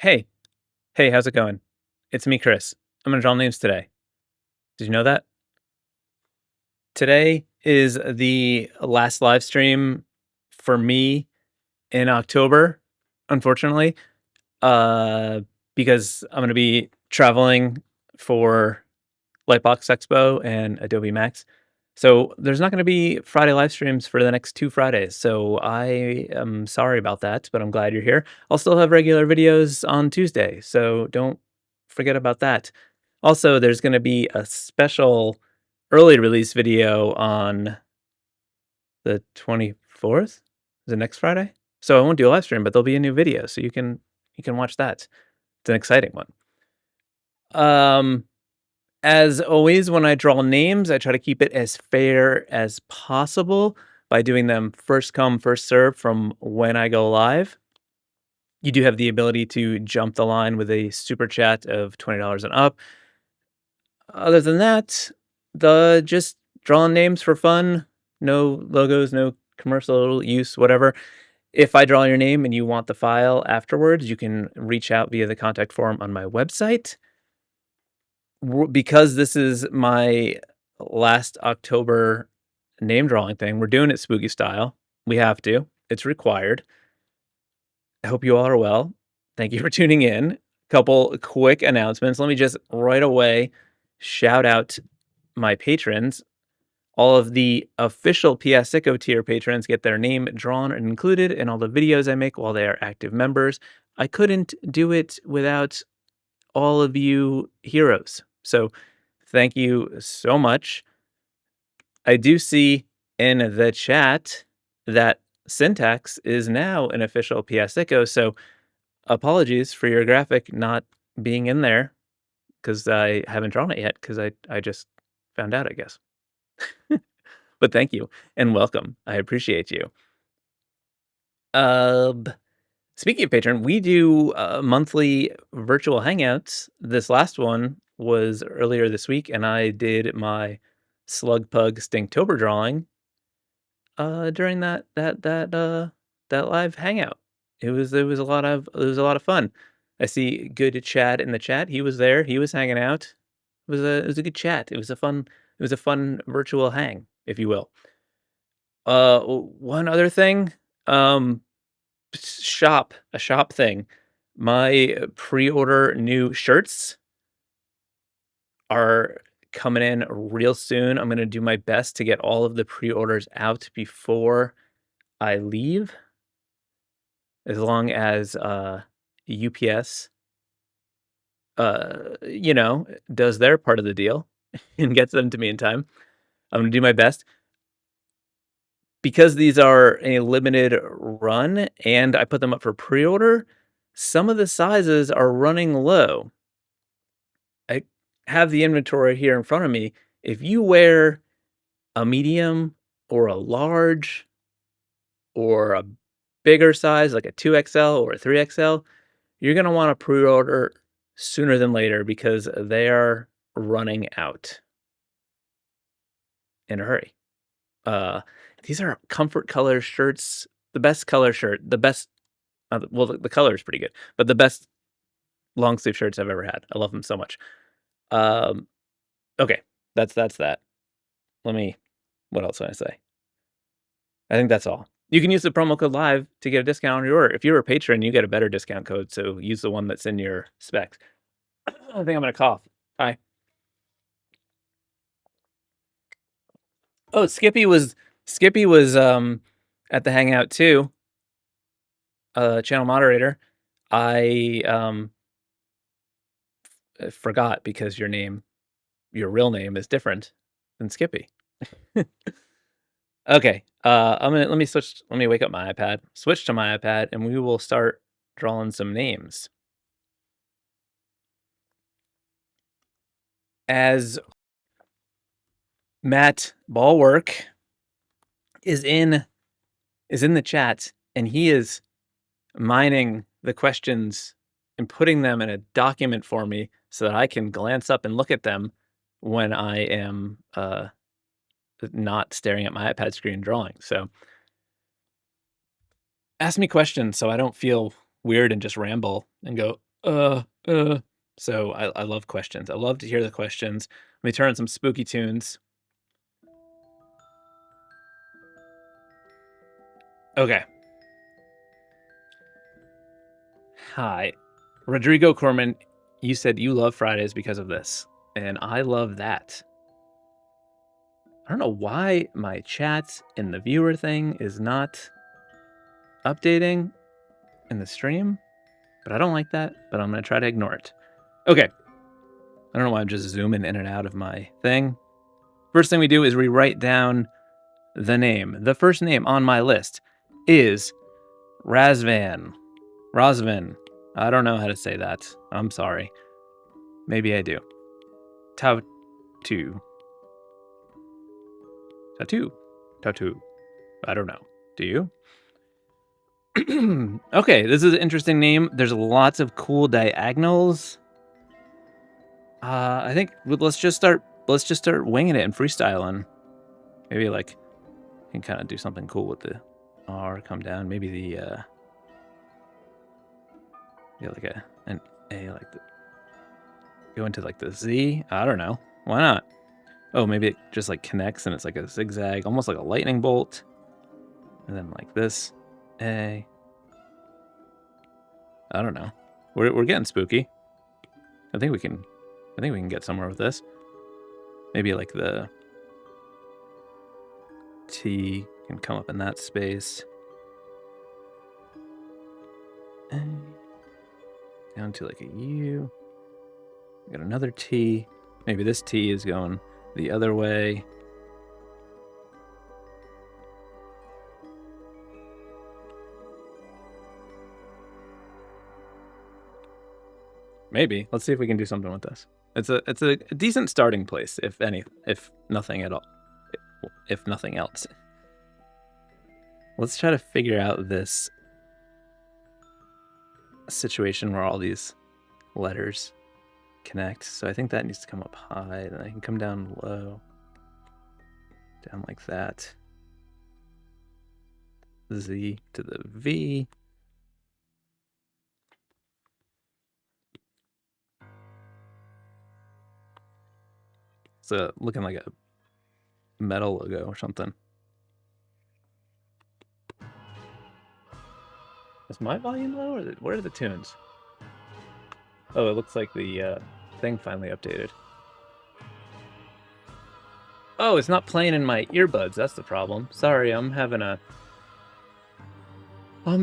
Hey, hey, how's it going? It's me, Chris. I'm gonna draw names today. Did you know that? Today is the last live stream for me in October, unfortunately, uh, because I'm gonna be traveling for Lightbox Expo and Adobe Max. So there's not gonna be Friday live streams for the next 2 Fridays. So I am sorry about that, but I'm glad you're here. I'll still have regular videos on Tuesday, so don't forget about that. Also, there's gonna be a special early release video on the 24th? Is it next Friday? So I won't do a live stream, but there'll be a new video, so you can watch that. It's an exciting one. Um, as always, when I draw names, I try to keep it as fair as possible by doing them first come, first serve from when I go live. You do have the ability to jump the line with a super chat of $20 and up. Other than that, the just drawing names for fun, no logos, no commercial use, whatever. If I draw your name and you want the file afterwards, you can reach out via the contact form on my website. Because this is my last October name drawing thing, we're doing it spooky style. We have to. It's required. I hope you all are well. Thank you for tuning in. Couple quick announcements. Let me just right away shout out my patrons. All of the official Piascik tier patrons get their name drawn and included in all the videos I make while they are active members. I couldn't do it without all of you heroes. So thank you so much. I do see in the chat that Syntax is now an official Piascik, so apologies for your graphic not being in there because I haven't drawn it yet because I just found out, I guess. But thank you and welcome. I appreciate you. Speaking of Patreon, we do monthly virtual hangouts. This last one was earlier this week, and I did my Slugpug Stinktober drawing during that live hangout. It was a lot of fun. I see good Chad in the chat. He was there. He was hanging out. It was a good chat. It was a fun virtual hang, if you will. One other thing, a shop thing. My pre-order new shirts are coming in real soon. I'm gonna do my best to get all of the pre-orders out before I leave, as long as UPS, does their part of the deal and gets them to me in time. I'm gonna do my best. Because these are a limited run and I put them up for pre-order, some of the sizes are running low. I have the inventory here in front of me. If you wear a medium or a large or a bigger size, like a 2XL or a 3XL, you're going to want to pre-order sooner than later because they are running out in a hurry. These are comfort color shirts, the best color shirt, well, the color is pretty good, but the best long sleeve shirts I've ever had. I love them so much. Um, okay, that's that. What else can I say? I think that's all. You can use the promo code live to get a discount on your order. If you're a patron, you get a better discount code, so use the one that's in your specs. I think I'm gonna cough. Hi. Oh, Skippy was at the hangout too. Channel moderator. I forgot because your real name is different than Skippy. Okay. Let me wake up my iPad, switch to my iPad, and we will start drawing some names. As Matt Ballwork is in the chat, and he is mining the questions and putting them in a document for me so that I can glance up and look at them when I am not staring at my iPad screen drawing. So ask me questions so I don't feel weird and just ramble and go, So I love questions. I love to hear the questions. Let me turn on some spooky tunes. Okay. Hi. Rodrigo Corman, you said you love Fridays because of this, and I love that. I don't know why my chat in the viewer thing is not updating in the stream, but I don't like that, but I'm going to try to ignore it. Okay. I don't know why I'm just zooming in and out of my thing. First thing we do is we write down the name. The first name on my list is Razvan. Razvan. I don't know how to say that. I'm sorry. Maybe I do. Tattoo. I don't know. Do you? Okay, this is an interesting name. There's lots of cool diagonals. I think let's just start winging it and freestyling. Maybe like can kind of do something cool with the R come down. Maybe the like an A like the go into like the Z. I don't know. Why not? Oh, maybe it just like connects and it's like a zigzag, almost like a lightning bolt. And then like this A. I don't know. We're getting spooky. I think we can get somewhere with this. Maybe like the T can come up in that space. A. Down to like a U. We got another T. Maybe this T is going the other way. Maybe. Let's see if we can do something with this. It's a decent starting place, if nothing at all. If nothing else. Let's try to figure out this situation where all these letters connect. So I think that needs to come up high, then I can come down low. Down like that. Z to the V. It's looking like a metal logo or something. Is my volume low, or where are the tunes? Oh, it looks like the thing finally updated. Oh, it's not playing in my earbuds. That's the problem. Sorry, I'm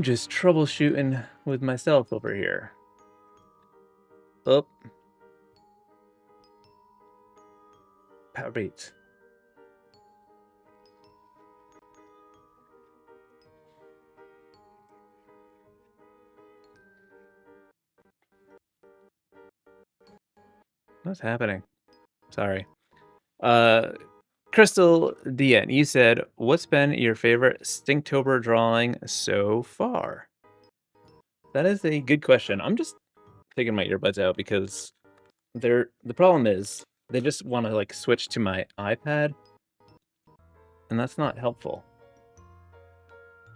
just troubleshooting with myself over here. Oh. Power beats. What's happening? Sorry. Krystal DN, you said, what's been your favorite Stinktober drawing so far? That is a good question. I'm just taking my earbuds out because the problem is they just want to like switch to my iPad, and that's not helpful.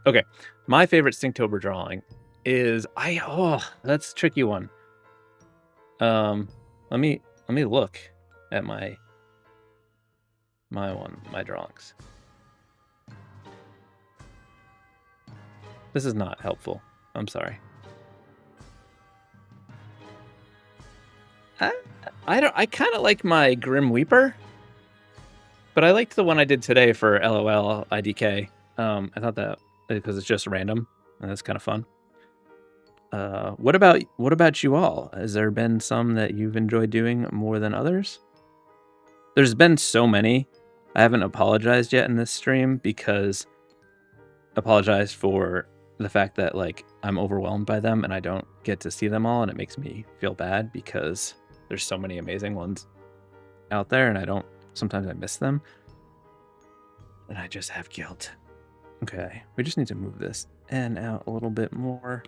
Okay, my favorite Stinktober drawing is that's a tricky one. Let me look at my drawings. This is not helpful. I'm sorry. I kind of like my Grim Weeper, but I liked the one I did today for LOL IDK. I thought that because it's just random and that's kind of fun. What about you all? Has there been some that you've enjoyed doing more than others? There's been so many. I haven't apologized yet in this stream because apologized for the fact that like I'm overwhelmed by them and I don't get to see them all, and it makes me feel bad because there's so many amazing ones out there and sometimes I miss them and I just have guilt. Okay, we just need to move this N out a little bit more.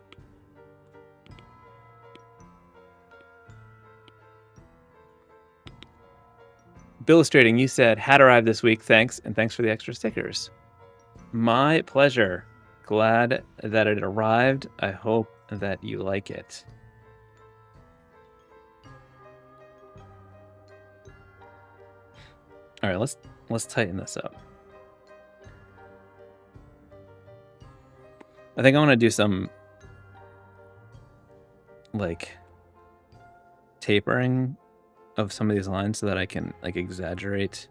Illustrating, you said, had arrived this week, thanks, and thanks for the extra stickers. My pleasure. Glad that it arrived. I hope that you like it. All right, let's tighten this up. I think I want to do some like tapering of some of these lines so that I can like exaggerate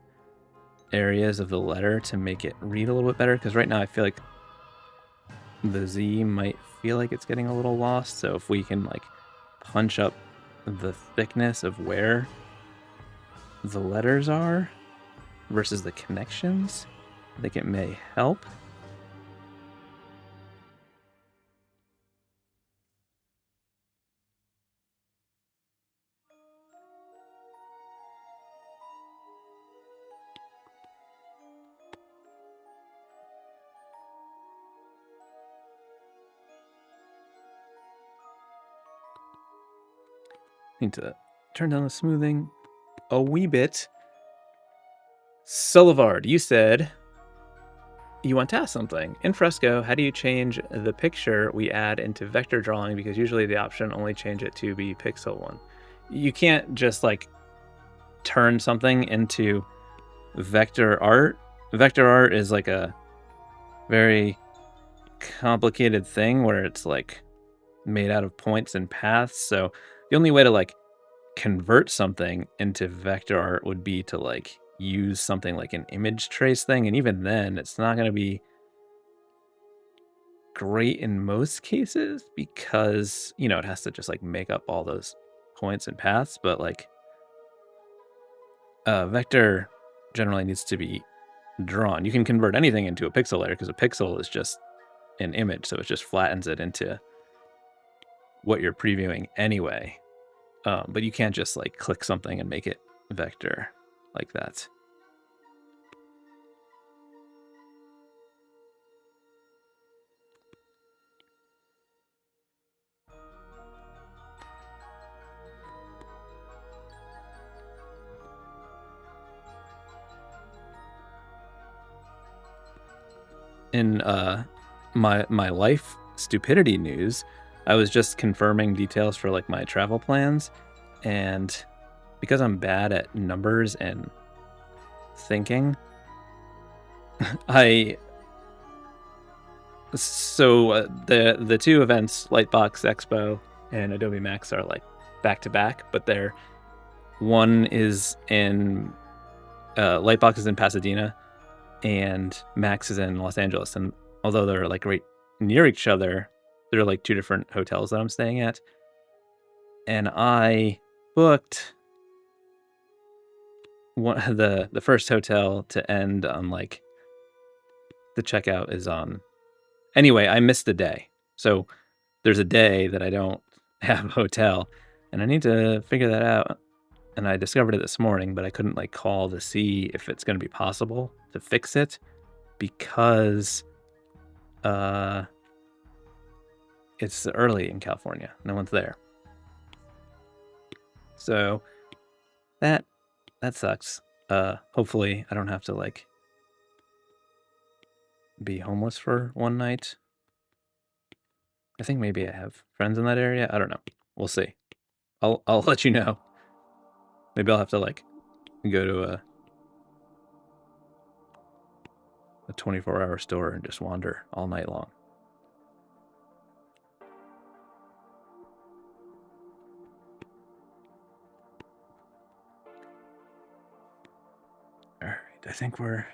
areas of the letter to make it read a little bit better, because right now I feel like the Z might feel like it's getting a little lost. So if we can like punch up the thickness of where the letters are versus the connections, I think it may help. Need to turn down the smoothing a wee bit. Sullivan, you said you want to ask something. In Fresco, how do you change the picture we add into vector drawing? Because usually the option only change it to be pixel one. You can't just like turn something into vector art. Vector art is like a very complicated thing where it's like made out of points and paths. So the only way to like convert something into vector art would be to like use something like an image trace thing, and even then it's not going to be great in most cases because, you know, it has to just like make up all those points and paths. But like vector generally needs to be drawn. You can convert anything into a pixel layer because a pixel is just an image, so it just flattens it into what you're previewing anyway. But you can't just like click something and make it vector like that. In my life stupidity news, I was just confirming details for like my travel plans, and because I'm bad at numbers and thinking, the two events, Lightbox Expo and Adobe Max, are like back to back, but one is in Lightbox is in Pasadena and Max is in Los Angeles, and although they're like right near each other, they're like two different hotels that I'm staying at. And I booked the first hotel to end on like the checkout is on. Anyway, I missed a day, so there's a day that I don't have a hotel, and I need to figure that out. And I discovered it this morning, but I couldn't like call to see if it's going to be possible to fix it because it's early in California. No one's there. So that sucks. Hopefully I don't have to like be homeless for one night. I think maybe I have friends in that area. I don't know. We'll see. I'll let you know. Maybe I'll have to like go to a 24-hour store and just wander all night long. All right, I think we're...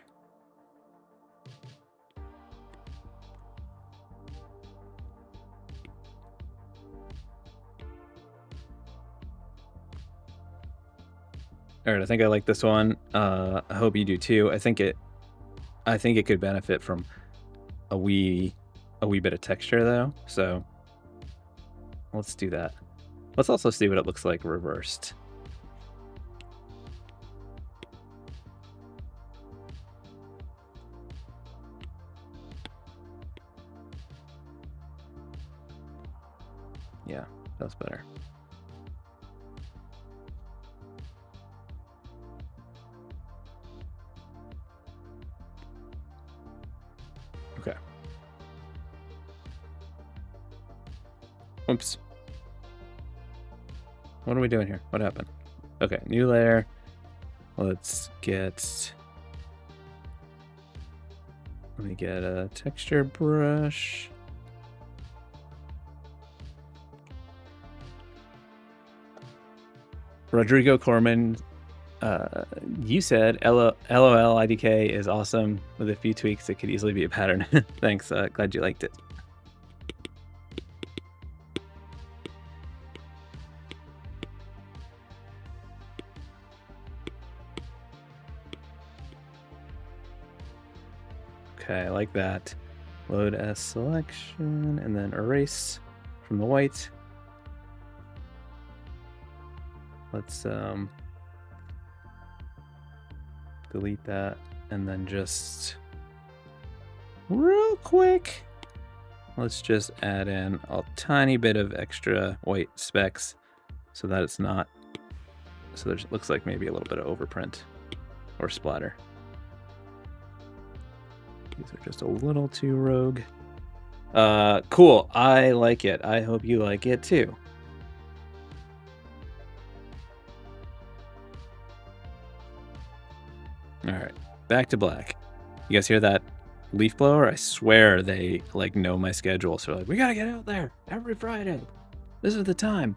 All right, I think I like this one. I hope you do too. I think it could benefit from a wee bit of texture though. So let's do that. Let's also see what it looks like reversed. Yeah, that's better. Okay. Oops. What are we doing here? What happened? Okay, new layer. Let's get... Let me get a texture brush. Rodrigo Corman, you said LOL IDK is awesome. With a few tweaks, it could easily be a pattern. Thanks. Glad you liked it. Okay, I like that. Load as selection and then erase from the white. Let's delete that and then just real quick, let's just add in a tiny bit of extra white specks so that it's not, so there looks like maybe a little bit of overprint or splatter. These are just a little too rogue. Cool. I like it. I hope you like it too. All right, back to black. You guys hear that leaf blower? I swear they like know my schedule. So like, we gotta get out there every Friday. This is the time.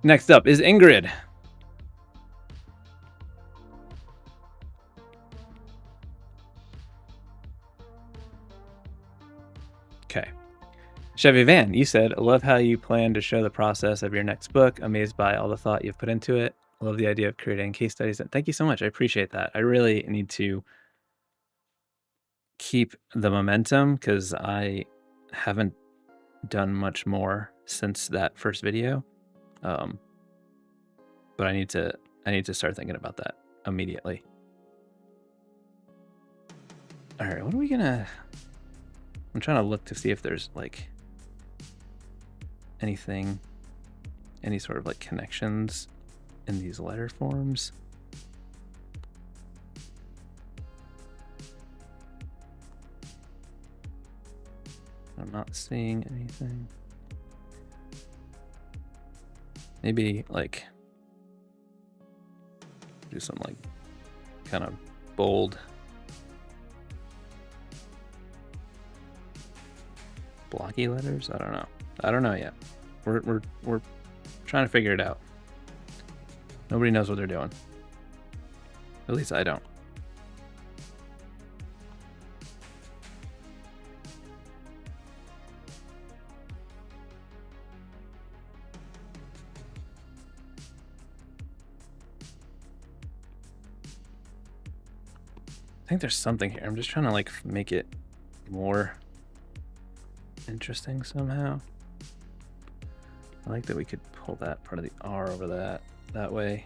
Next up is Ingrid. Okay. Chevy Van, you said, love how you plan to show the process of your next book. Amazed by all the thought you've put into it. Love the idea of creating case studies. And thank you so much. I appreciate that. I really need to keep the momentum because I haven't done much more since that first video. But I need to start thinking about that immediately. All right, what are we gonna... I'm trying to look to see if there's like anything, any sort of like connections in these letter forms. I'm not seeing anything. Maybe like do some like kind of bold blocky letters. I don't know yet. We're trying to figure it out. Nobody knows what they're doing. At least I don't. I think there's something here. I'm just trying to like make it more interesting somehow. I like that we could pull that part of the R over that way.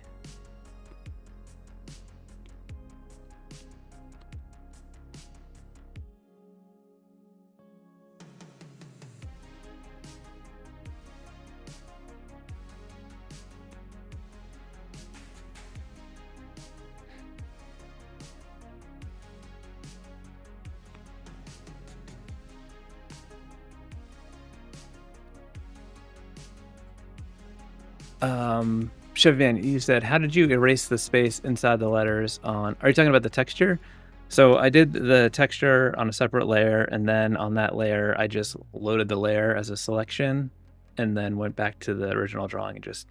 Chevan, you said, how did you erase the space inside the letters on... Are you talking about the texture? So I did the texture on a separate layer, and then on that layer, I just loaded the layer as a selection, and then went back to the original drawing and just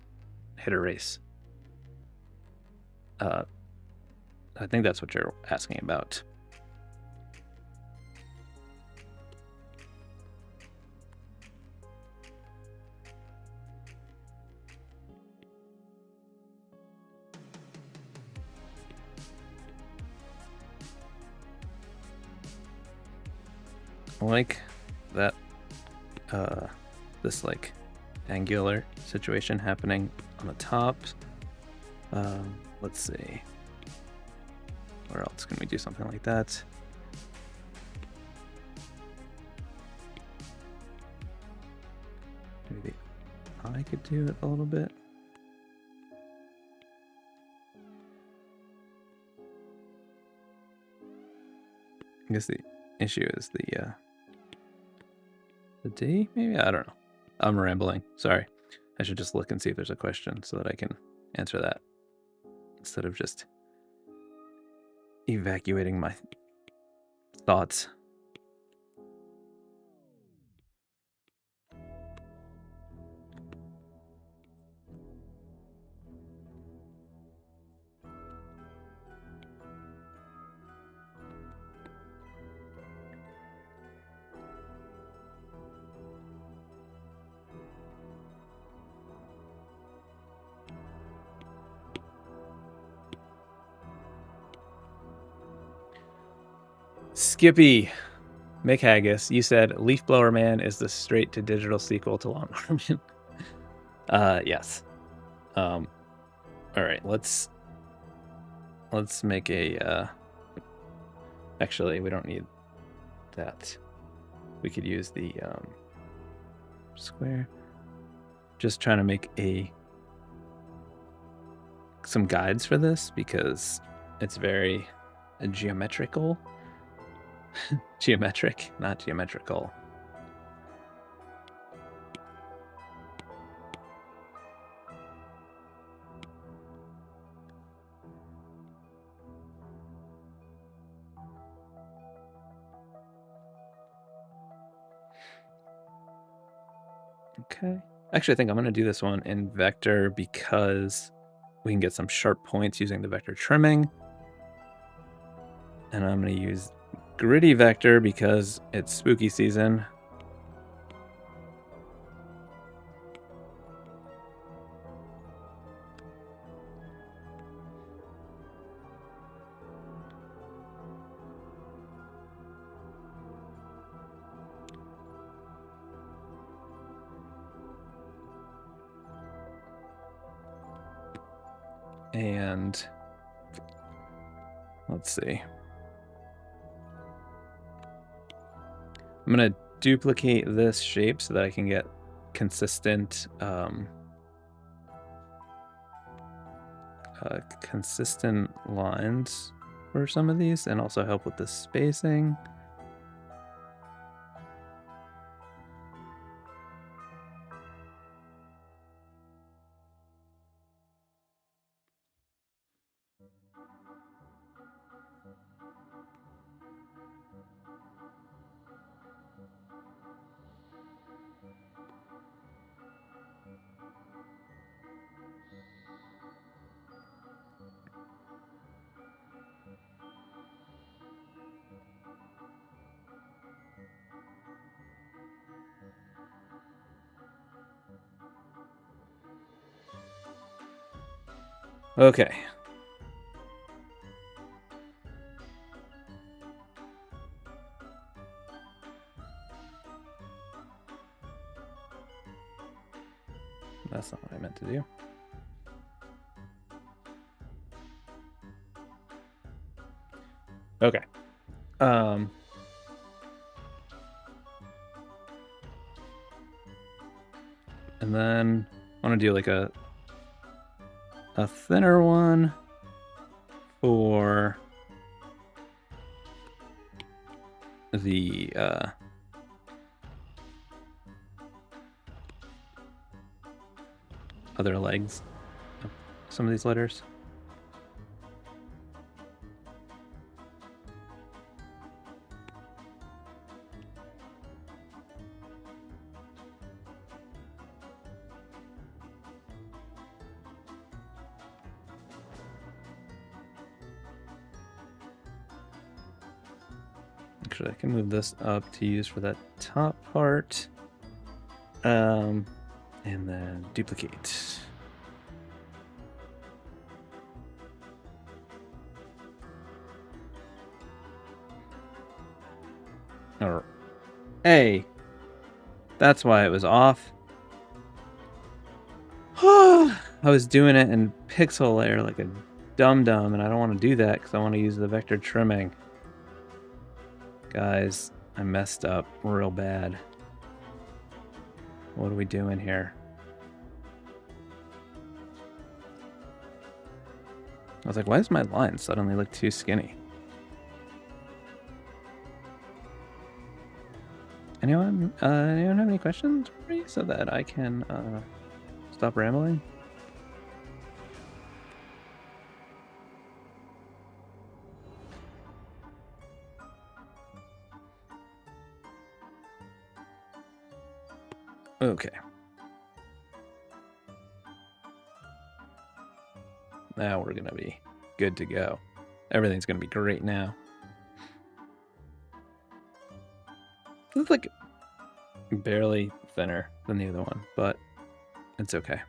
hit erase. I think that's what you're asking about. I like that this like angular situation happening on the top. Let's see, where else can we do something like that? Maybe I could do it a little bit. I guess the issue is the D, maybe? I don't know. I'm rambling. Sorry. I should just look and see if there's a question so that I can answer that. instead of just evacuating my thoughts. Skippy McHaggis, you said Leaf Blower Man is the straight to digital sequel to Lawnmower Man. Yes. All right, let's make a actually we don't need that. We could use the square. Just trying to make some guides for this because it's very geometrical. Geometric, not geometrical. Okay. Actually, I think I'm going to do this one in vector because we can get some sharp points using the vector trimming. And I'm going to use gritty vector because it's spooky season. And let's see. I'm going to duplicate this shape so that I can get consistent consistent lines for some of these and also help with the spacing. Okay. That's not what I meant to do. Okay. And then I want to do like a thinner one for the other legs of some of these letters. Actually, I can move this up to use for that top part. And then duplicate. Or A. That's why it was off. I was doing it in pixel layer like a dum-dum, and I don't want to do that because I want to use the vector trimming. Guys, I messed up real bad. What are we doing here? I was like, why does my line suddenly look too skinny? Anyone have any questions for me so that I can stop rambling? Okay. Now we're gonna be good to go. Everything's gonna be great now. It's like barely thinner than the other one, but it's okay.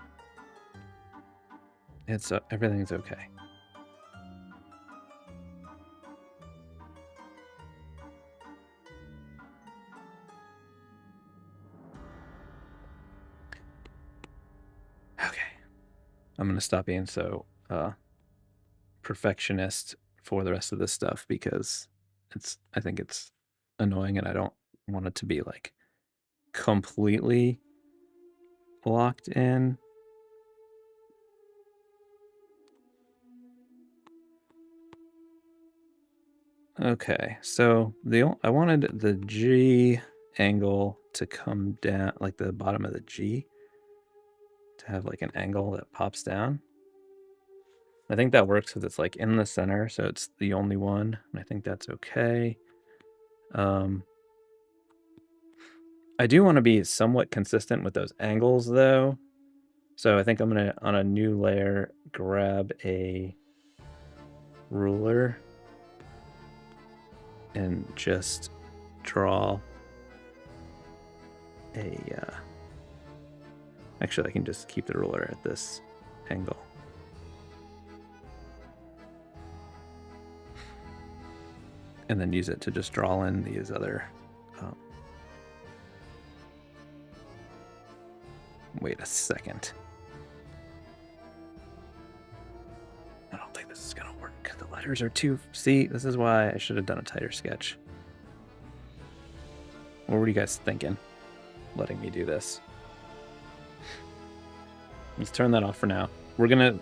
It's everything's okay. Okay. I'm gonna stop being so perfectionist for the rest of this stuff because I think it's annoying and I don't want it to be like completely locked in. Okay, so I wanted the G angle to come down, like the bottom of the G, to have like an angle that pops down. I think that works because it's like in the center, so it's the only one, and I think that's okay. I do want to be somewhat consistent with those angles though. So I think I'm gonna, on a new layer, grab a ruler and just draw a, actually I can just keep the ruler at this angle. And then use it to just draw in these other, wait a second. I don't think this is gonna work. The letters are too, see, this is why I should have done a tighter sketch. What were you guys thinking, letting me do this? Let's turn that off for now. We're gonna,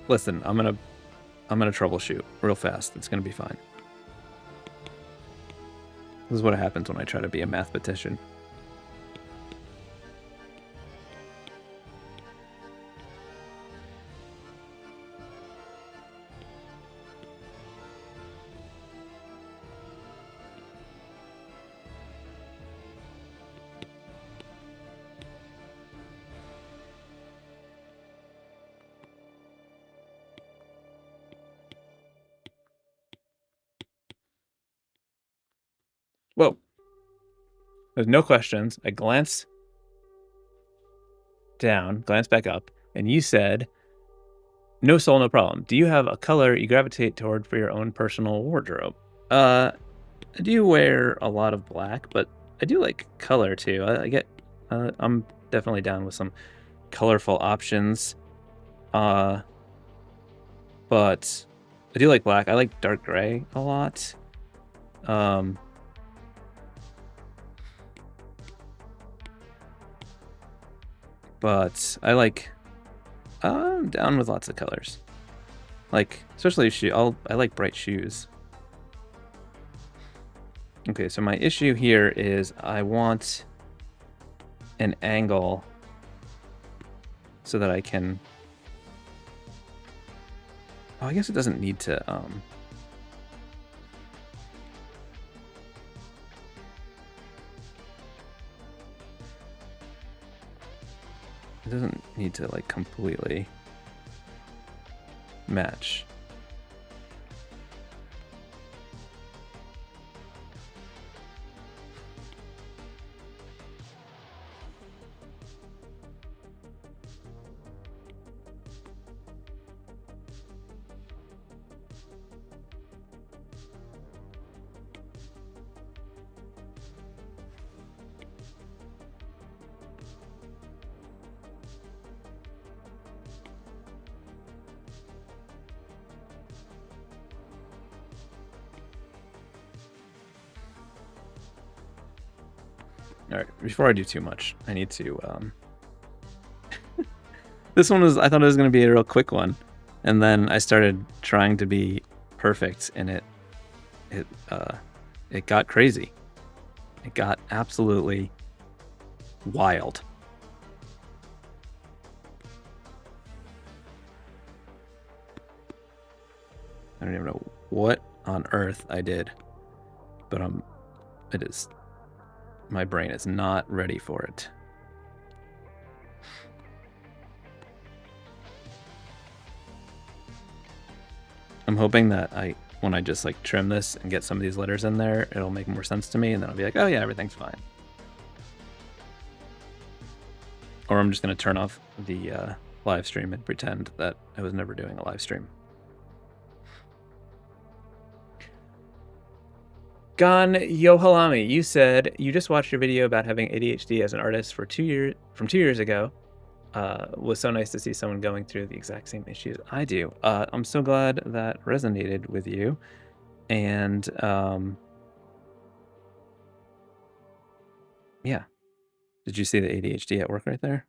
listen, I'm gonna troubleshoot real fast. It's gonna be fine. This is what happens when I try to be a mathematician. Whoa. There's no questions. I glance down, glance back up, and you said, no soul, no problem. Do you have a color you gravitate toward for your own personal wardrobe? I do wear a lot of black, but I do like color too. I'm definitely down with some colorful options. But I do like black. I like dark gray a lot. But I like, I'm down with lots of colors. Like, especially I like bright shoes. Okay, so my issue here is I want an angle so that I can, oh, I guess it doesn't need to, it doesn't need to like completely match. All right, before I do too much, I need to, this one I thought it was going to be a real quick one. And then I started trying to be perfect and it got crazy. It got absolutely wild. I don't even know what on earth I did, but my brain is not ready for it. I'm hoping that when I just like trim this and get some of these letters in there, it'll make more sense to me, and then I'll be like, oh yeah, everything's fine. Or I'm just going to turn off the live stream and pretend that I was never doing a live stream. Gon Yohalami, you said you just watched your video about having ADHD as an artist from 2 years ago. Was so nice to see someone going through the exact same issues I do. I'm so glad that resonated with you. And yeah. Did you see the ADHD at work right there?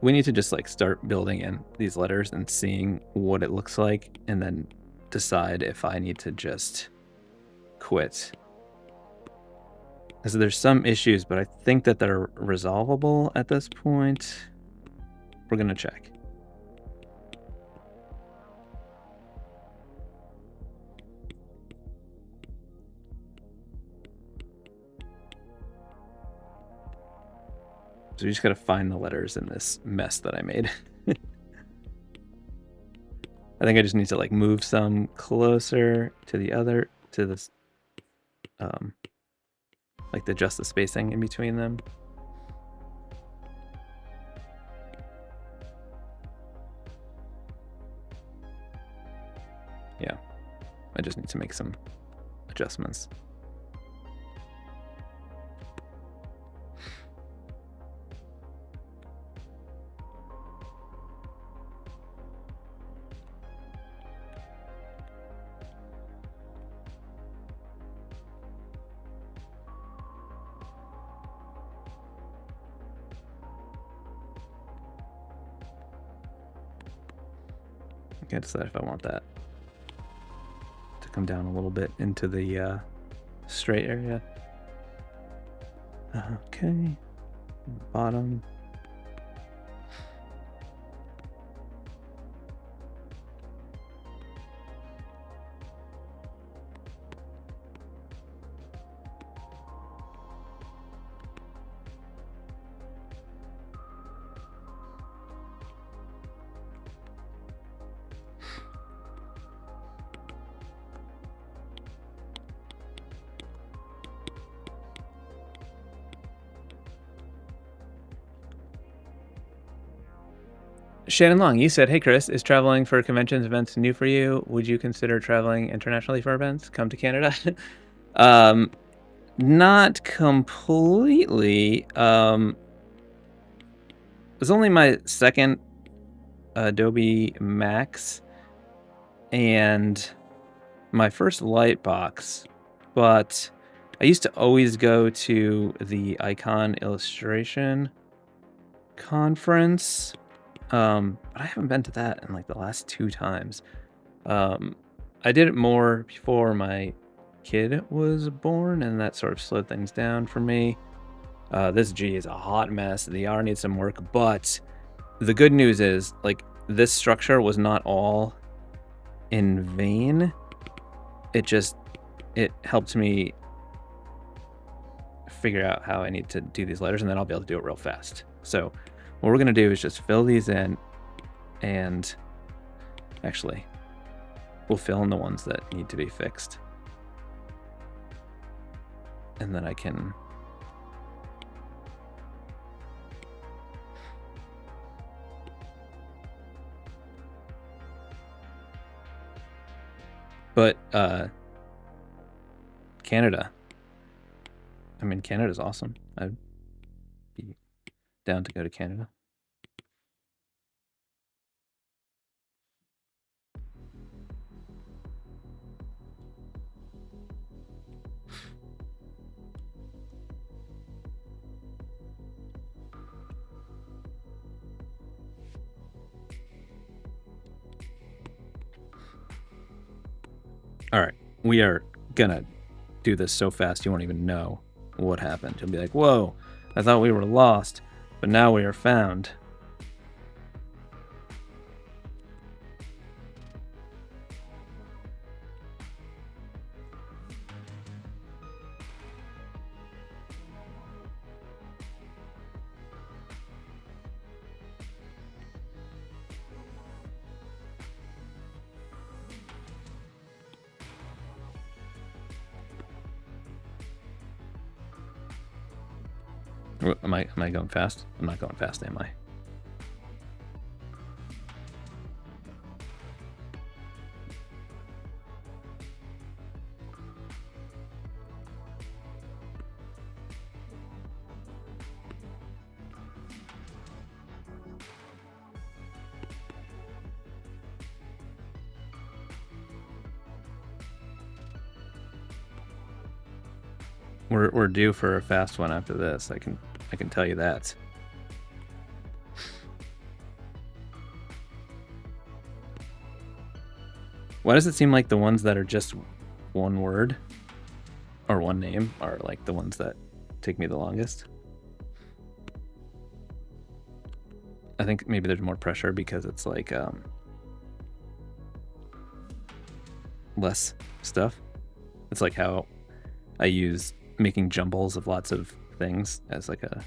We need to just like start building in these letters and seeing what it looks like, and then decide if I need to just quit. Because there's some issues, but I think that they're resolvable at this point. We're gonna check. So we just gotta find the letters in this mess that I made. I think I just need to like move some closer to the other, to this, like adjust the spacing in between them. Yeah, I just need to make some adjustments. I can't decide if I want that to come down a little bit into the straight area. Okay, bottom. Shannon Long, you said, hey Chris, is traveling for conventions events new for you? Would you consider traveling internationally for events? Come to Canada? Not completely. It was only my second Adobe Max and my first Lightbox, but I used to always go to the Icon Illustration conference. But I haven't been to that in like the last 2 times. I did it more before my kid was born, and that sort of slowed things down for me. This G is a hot mess. The R needs some work, but the good news is like this structure was not all in vain. It helped me figure out how I need to do these letters, and then I'll be able to do it real fast. So what we're going to do is just fill these in, and actually, we'll fill in the ones that need to be fixed. And then I can... But, Canada. I mean, Canada's awesome. I'd be down to go to Canada. All right, we are gonna do this so fast you won't even know what happened. You'll be like, whoa, I thought we were lost, but now we are found. Am I going fast? I'm not going fast, am I? We're due for a fast one after this. I can tell you that. Why does it seem like the ones that are just one word or one name are like the ones that take me the longest? I think maybe there's more pressure because it's like less stuff. It's like how I use making jumbles of lots of things as like a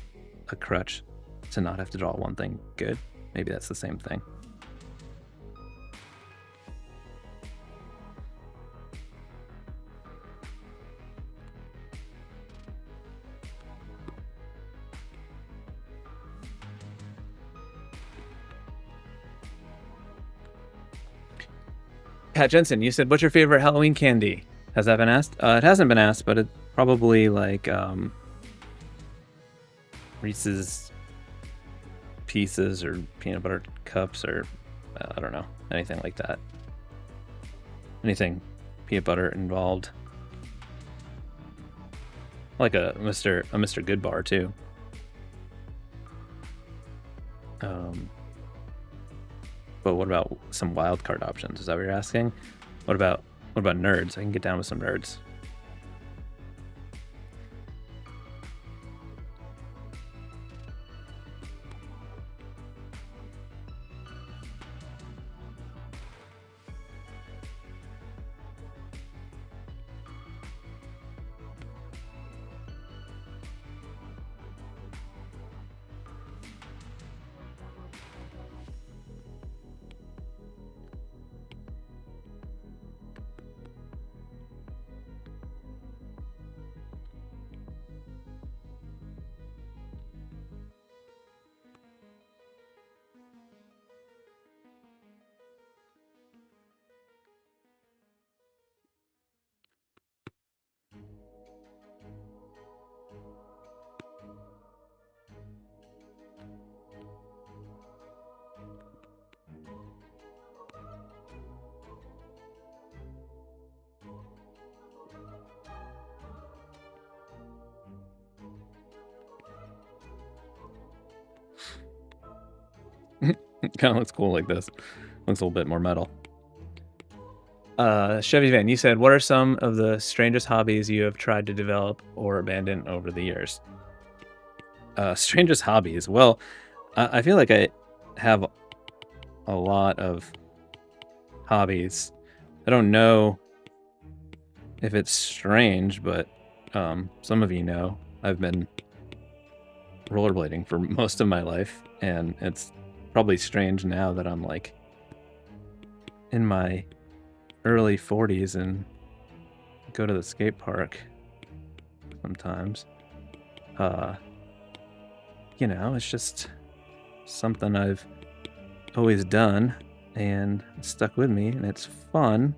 crutch to not have to draw one thing good. Maybe that's the same thing. Pat Jensen, you said, what's your favorite Halloween candy? Has that been asked? It hasn't been asked, but it's probably like Reese's Pieces or peanut butter cups or I don't know, anything like that. Anything peanut butter involved. Like a Mr. Good bar too. But what about some wild card options? Is that what you're asking? What about nerds? I can get down with some nerds. Kind of looks cool like this. Looks a little bit more metal. Chevy Van, you said, what are some of the strangest hobbies you have tried to develop or abandon over the years? Strangest hobbies. Well, I feel like I have a lot of hobbies. I don't know if it's strange, but some of you know I've been rollerblading for most of my life, and it's probably strange now that I'm like in my early 40s and go to the skate park sometimes. You know, it's just something I've always done and it's stuck with me, and it's fun.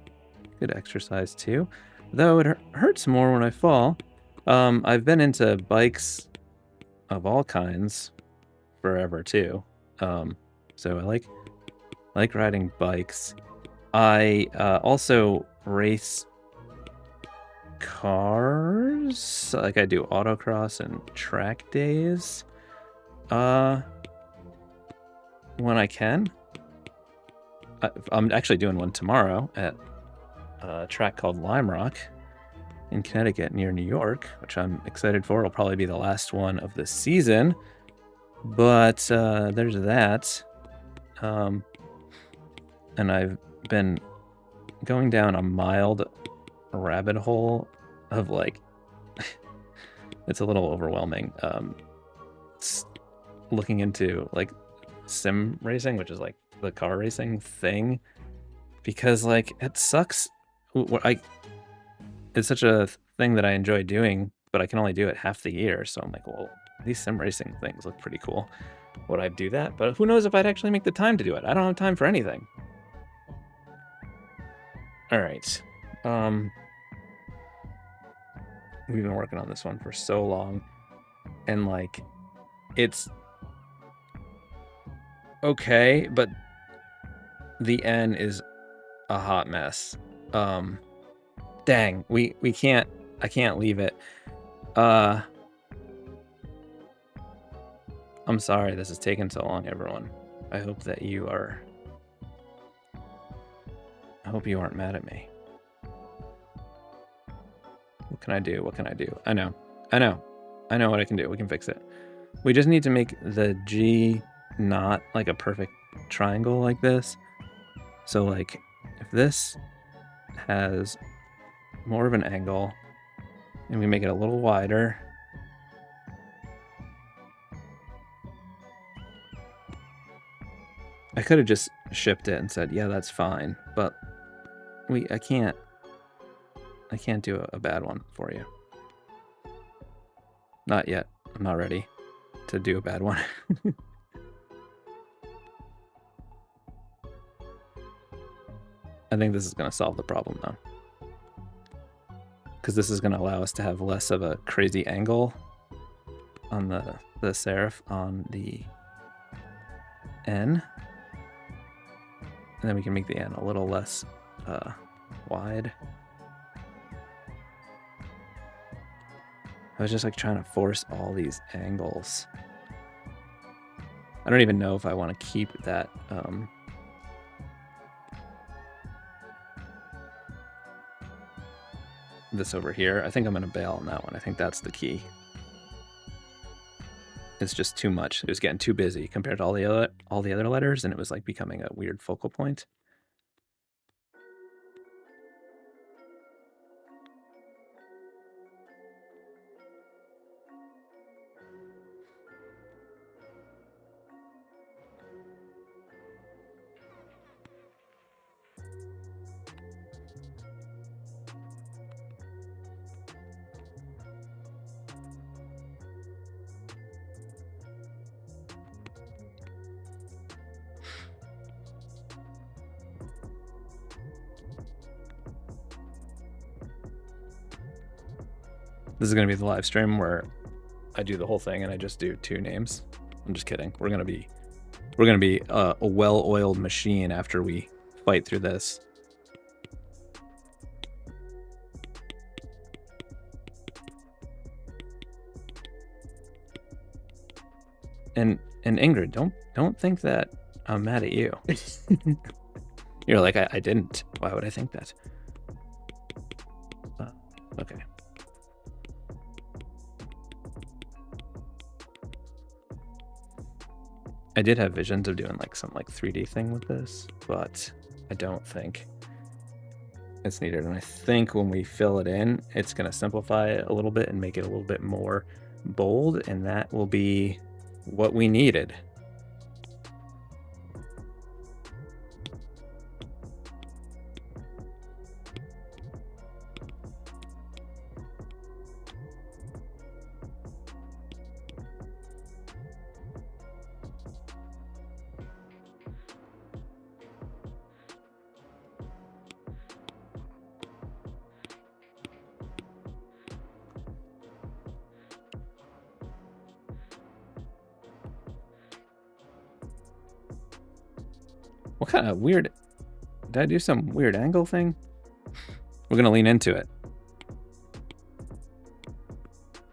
Good exercise too, though it hurts more when I fall. I've been into bikes of all kinds forever too. So I like riding bikes. I also race cars. Like I do autocross and track days. When I can. I'm actually doing one tomorrow at a track called Lime Rock in Connecticut near New York, which I'm excited for. It'll probably be the last one of the season. But there's that. And I've been going down a mild rabbit hole of like, it's a little overwhelming. Looking into like sim racing, which is like the car racing thing, because like it sucks. It's such a thing that I enjoy doing, but I can only do it half the year. So I'm like, well, These sim racing things look pretty cool. Would I do that? But who knows if I'd actually make the time to do it. I don't have time for anything. All right. We've been working on this one for so long, and like, it's okay, but the N is a hot mess. Dang, we can't. I can't leave it. I'm sorry this is taking so long, everyone. I hope that you are. I hope you aren't mad at me. What can I do? What can I do? I know what I can do. We can fix it. We just need to make the G not like a perfect triangle like this. So like, if this has more of an angle and we make it a little wider, I could have just shipped it and said, yeah, that's fine, but I can't do a bad one for you. Not yet. I'm not ready to do a bad one. I think this is going to solve the problem though, because this is going to allow us to have less of a crazy angle on the serif on the N, and then we can make the N a little less wide. I was just like trying to force all these angles. I don't even know if I want to keep that this over here. I think I'm going to bail on that one. I think that's the key. It's just too much. It was getting too busy compared to all the other letters, and it was like becoming a weird focal point. This is going to be the live stream where I do the whole thing and I just do 2 names. I'm just kidding. We're going to be a well-oiled machine after we fight through this. And Ingrid, don't think that I'm mad at you. You're like, I didn't. Why would I think that? Okay. I did have visions of doing like some like 3D thing with this, but I don't think it's needed. And I think when we fill it in, it's going to simplify it a little bit and make it a little bit more bold, and that will be what we needed. What kind of weird... Did I do some weird angle thing? We're going to lean into it,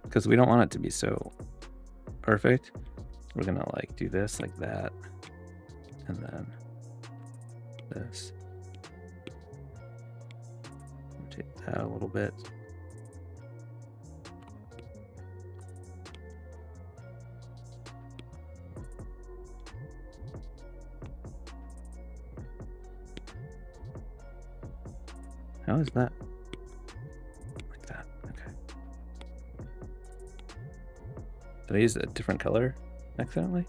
because we don't want it to be so perfect. We're going to like do this like that, and then this. Rotate that a little bit. How is that? Like that. Okay. Did I use a different color accidentally?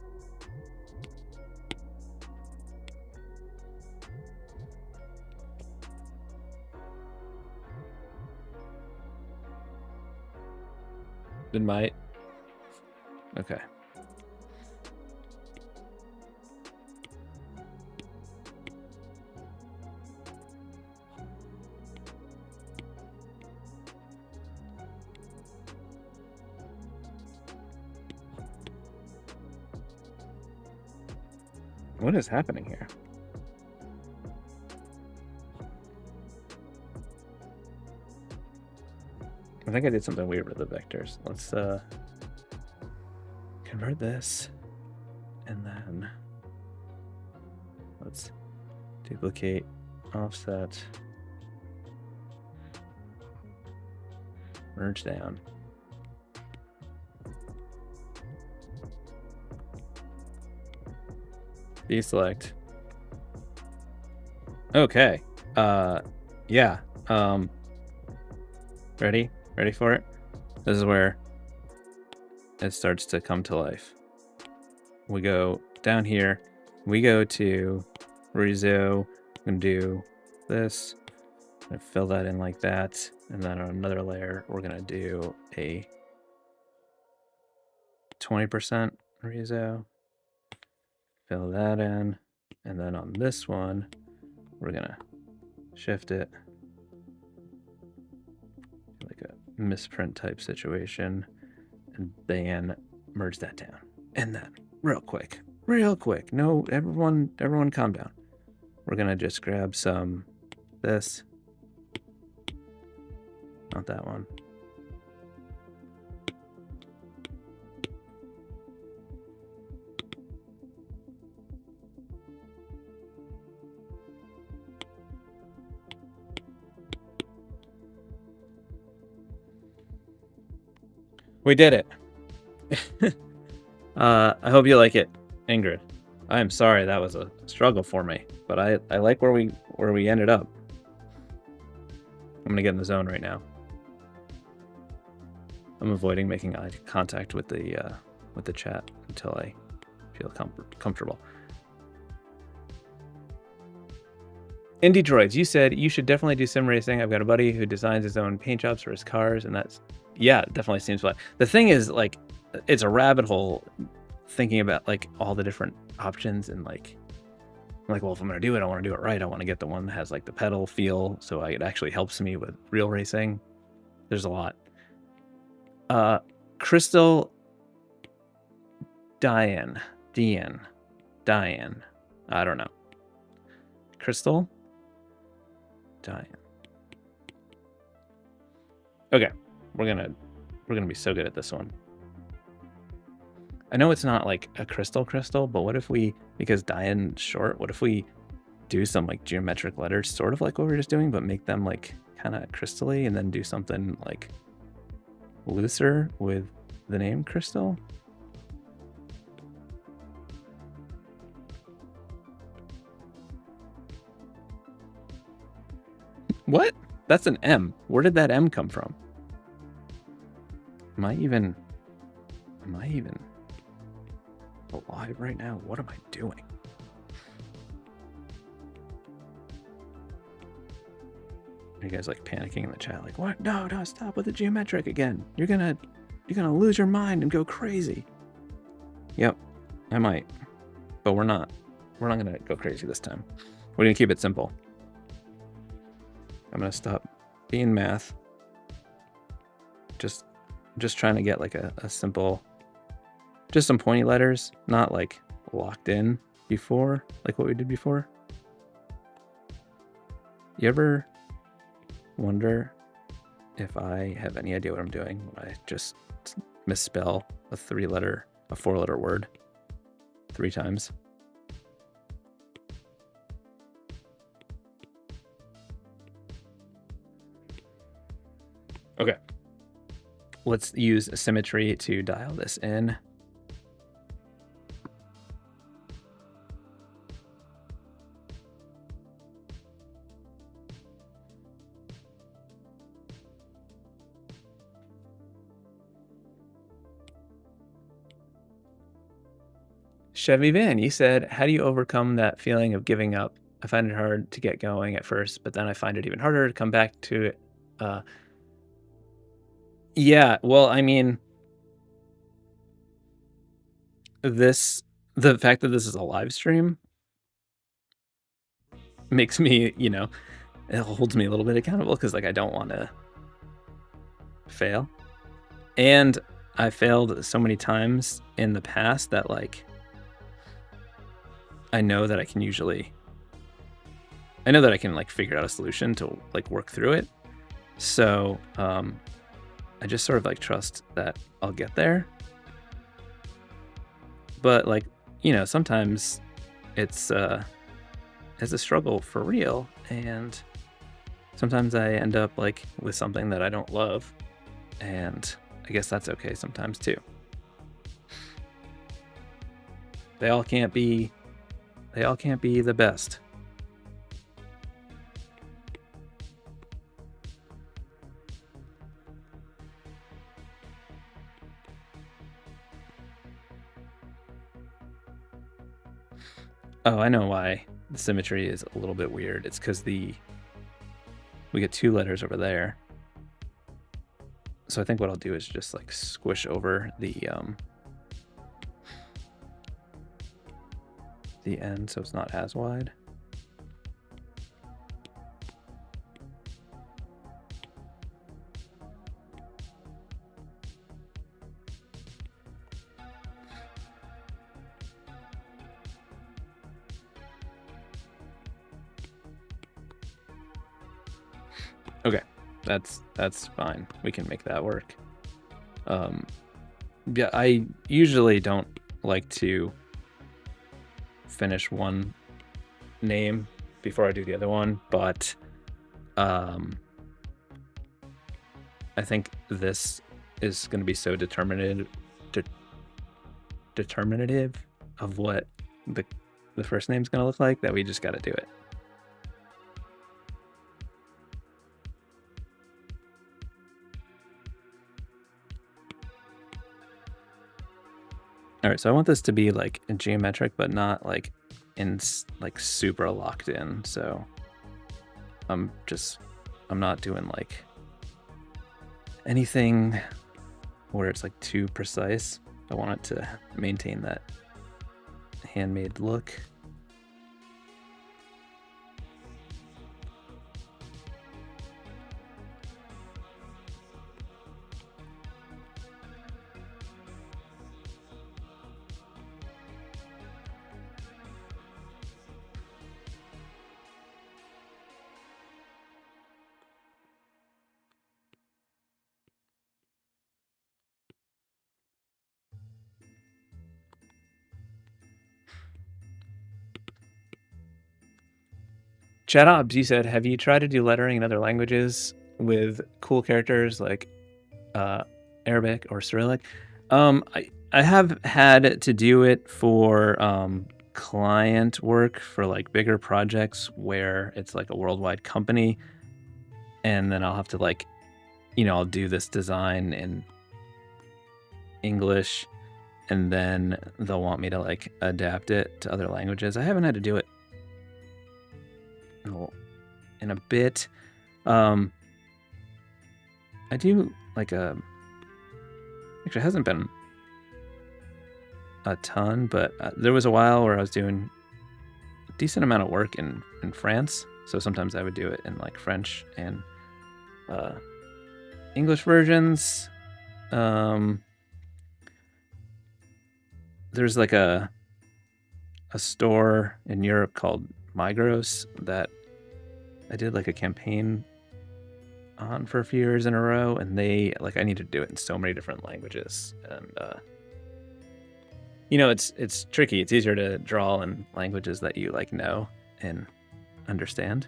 Did my Okay. What is happening here? I think I did something weird with the vectors. Let's convert this, and then let's duplicate, offset, merge down. Deselect. Okay. Yeah. Ready for it? This is where it starts to come to life. We go down here. We go to Rizo. I'm gonna do this. I'm gonna fill that in like that. And then on another layer, we're gonna do a 20% Rizo. Fill that in. And then on this one, we're gonna shift it. Like a misprint type situation. And then merge that down. And then real quick. No, everyone calm down. We're gonna just grab some this. Not that one. We did it. I hope you like it, Ingrid. I'm sorry that was a struggle for me, but I like where we ended up. I'm gonna get in the zone right now. I'm avoiding making eye contact with the chat until I feel comfortable. Indie Droids, you said you should definitely do sim racing. I've got a buddy who designs his own paint jobs for his cars, and that's, yeah, it definitely seems fun. The thing is, like, it's a rabbit hole thinking about like all the different options, and like, well, if I'm gonna do it, I want to do it right. I want to get the one that has like the pedal feel, so it actually helps me with real racing. There's a lot. Krystal, Diane, I don't know. Krystal, Diane. Okay, we're gonna be so good at this one. I know it's not like a crystal, but what if we, because Diane's short, what if we do some like geometric letters, sort of like what we were just doing, but make them like kind of crystally, and then do something like looser with the name Krystal? What? That's an M. Where did that M come from? Am I even alive right now? What am I doing? Are you guys like panicking in the chat? Like, what? No, stop with the geometric again. You're gonna lose your mind and go crazy. Yep, I might, but we're not gonna go crazy this time. We're gonna keep it simple. I'm gonna stop being math. Just trying to get like a simple, just some pointy letters, not like locked in before, like what we did before. You ever wonder if I have any idea what I'm doing when I just misspell a 4-letter word 3 times? Okay. Let's use symmetry to dial this in. Chevy Van, you said, how do you overcome that feeling of giving up? I find it hard to get going at first, but then I find it even harder to come back to it. Yeah, well, I mean, the fact that this is a live stream makes me, you know, it holds me a little bit accountable because like I don't want to fail. And I failed so many times in the past that like I know that I can like figure out a solution to like work through it. So I just sort of like trust that I'll get there. But like, you know, sometimes it's a struggle for real, and sometimes I end up like with something that I don't love, and I guess that's okay sometimes too. They all can't be the best. Oh, I know why the symmetry is a little bit weird. It's because we get 2 letters over there. So I think what I'll do is just like squish over the end so it's not as wide. Okay, that's fine. We can make that work. Yeah, I usually don't like to finish one name before I do the other one, but I think this is going to be so determinative of what the first name's going to look like that we just got to do it. All right, so I want this to be like geometric, but not like like super locked in. So I'm not doing like anything where it's like too precise. I want it to maintain that handmade look. Chatobs, you said, have you tried to do lettering in other languages with cool characters like Arabic or Cyrillic? I have had to do it for client work for like bigger projects where it's like a worldwide company, and then I'll have to like, you know, I'll do this design in English, and then they'll want me to like adapt it to other languages. I haven't had to do it in a bit. I do like actually it hasn't been a ton, but there was a while where I was doing a decent amount of work in France, so sometimes I would do it in like French and English versions. There's like a store in Europe called Migros that I did like a campaign on for a few years in a row, and they like I need to do it in so many different languages, and you know, it's tricky. It's easier to draw in languages that you like know and understand.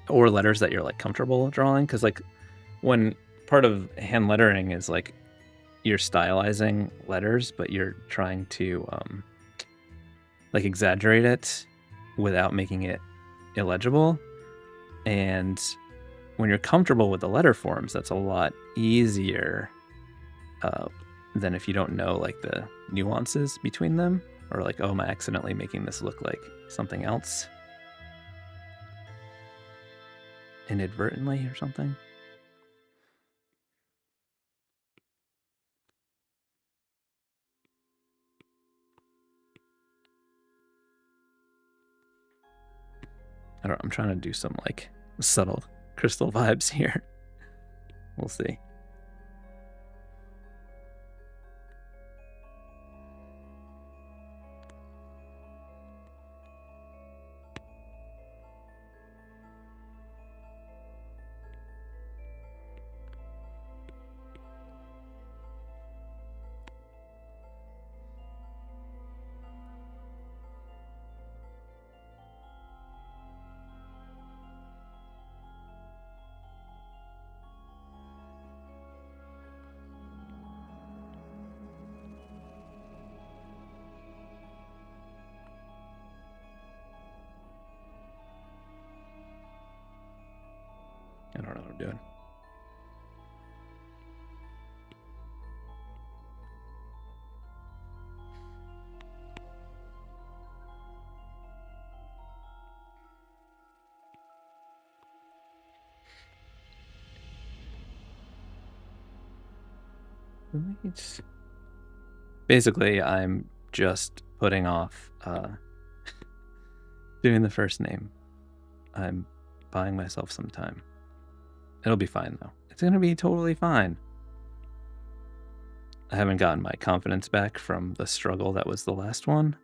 Or letters that you're like comfortable drawing, because like when part of hand lettering is like you're stylizing letters, but you're trying to like exaggerate it without making it illegible. And when you're comfortable with the letter forms, that's a lot easier than if you don't know like the nuances between them, or like, oh, am I accidentally making this look like something else inadvertently or something? I don't know, I'm trying to do some like subtle Krystal vibes here. We'll see. I don't know what I'm doing. Basically, I'm just putting off doing the first name. I'm buying myself some time. It'll be fine, though. It's going to be totally fine. I haven't gotten my confidence back from the struggle that was the last one.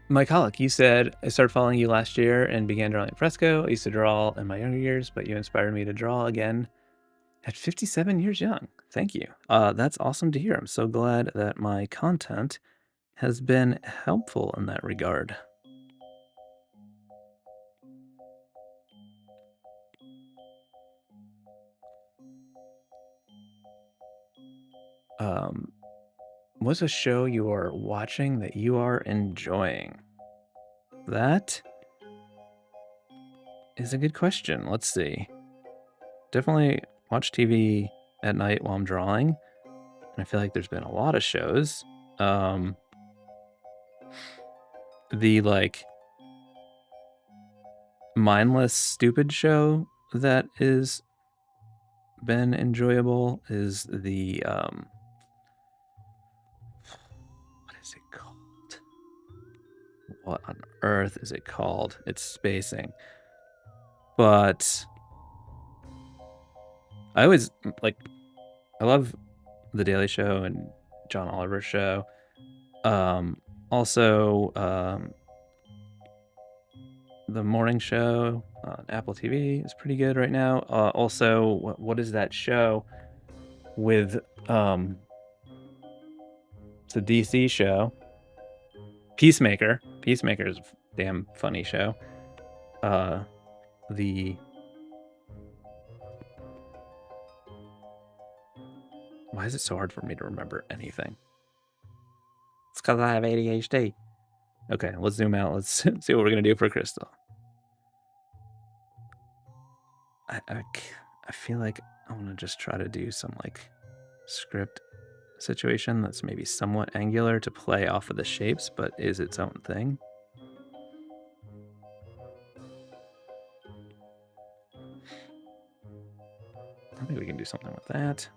Mike Hollick, you said, I started following you last year and began drawing at Fresco. I used to draw in my younger years, but you inspired me to draw again at 57 years young. Thank you. That's awesome to hear. I'm so glad that my content has been helpful in that regard. What's a show you are watching that you are enjoying? That is a good question. Let's see. Definitely watch TV at night while I'm drawing. And I feel like there's been a lot of shows. The like mindless stupid show that is been enjoyable is the what is it called? What on earth is it called? It's spacing. But I always like, I love The Daily Show and John Oliver's show. Also, the morning show on Apple TV is pretty good right now. Also, what is that show with it's a DC show, Peacemaker. Peacemaker is a damn funny show. Why is it so hard for me to remember anything? It's because I have ADHD. Okay, let's zoom out. Let's see what we're gonna do for Krystal. I feel like I want to just try to do some like script situation that's maybe somewhat angular to play off of the shapes, but is its own thing. I think we can do something with that.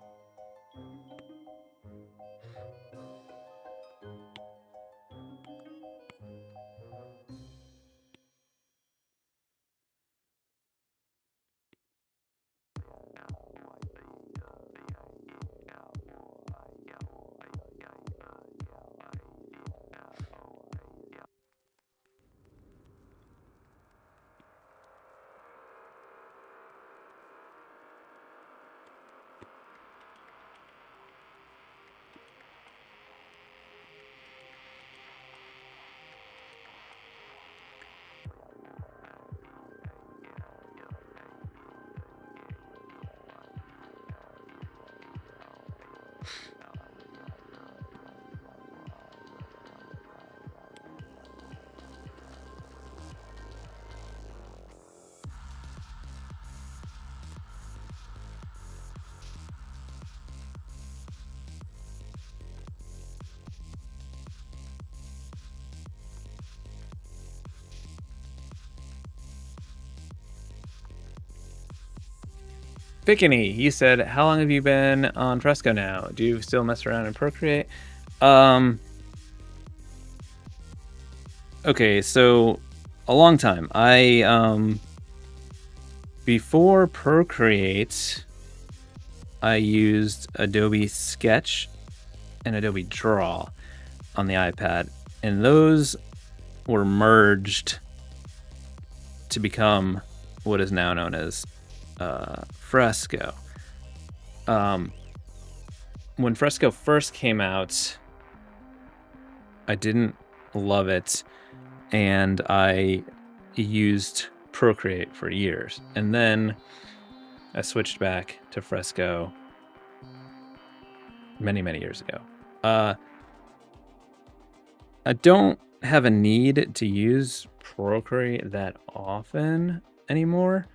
Pickney, you said, how long have you been on Fresco now? Do you still mess around and Procreate? Okay, so a long time. Before Procreate, I used Adobe Sketch and Adobe Draw on the iPad, and those were merged to become what is now known as Fresco. When Fresco first came out, I didn't love it, and I used Procreate for years, and then I switched back to Fresco many years ago. I don't have a need to use Procreate that often anymore.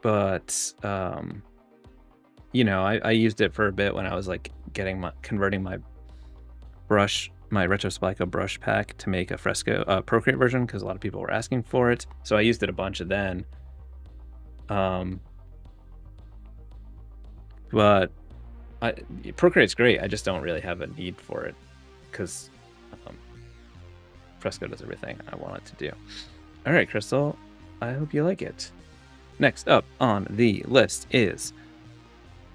But you know, I used it for a bit when I was like converting my Retro Splico brush pack to make a Fresco Procreate version, because a lot of people were asking for it. So I used it a bunch of then. But Procreate's great. I just don't really have a need for it, because Fresco does everything I want it to do. All right, Krystal, I hope you like it. Next up on the list is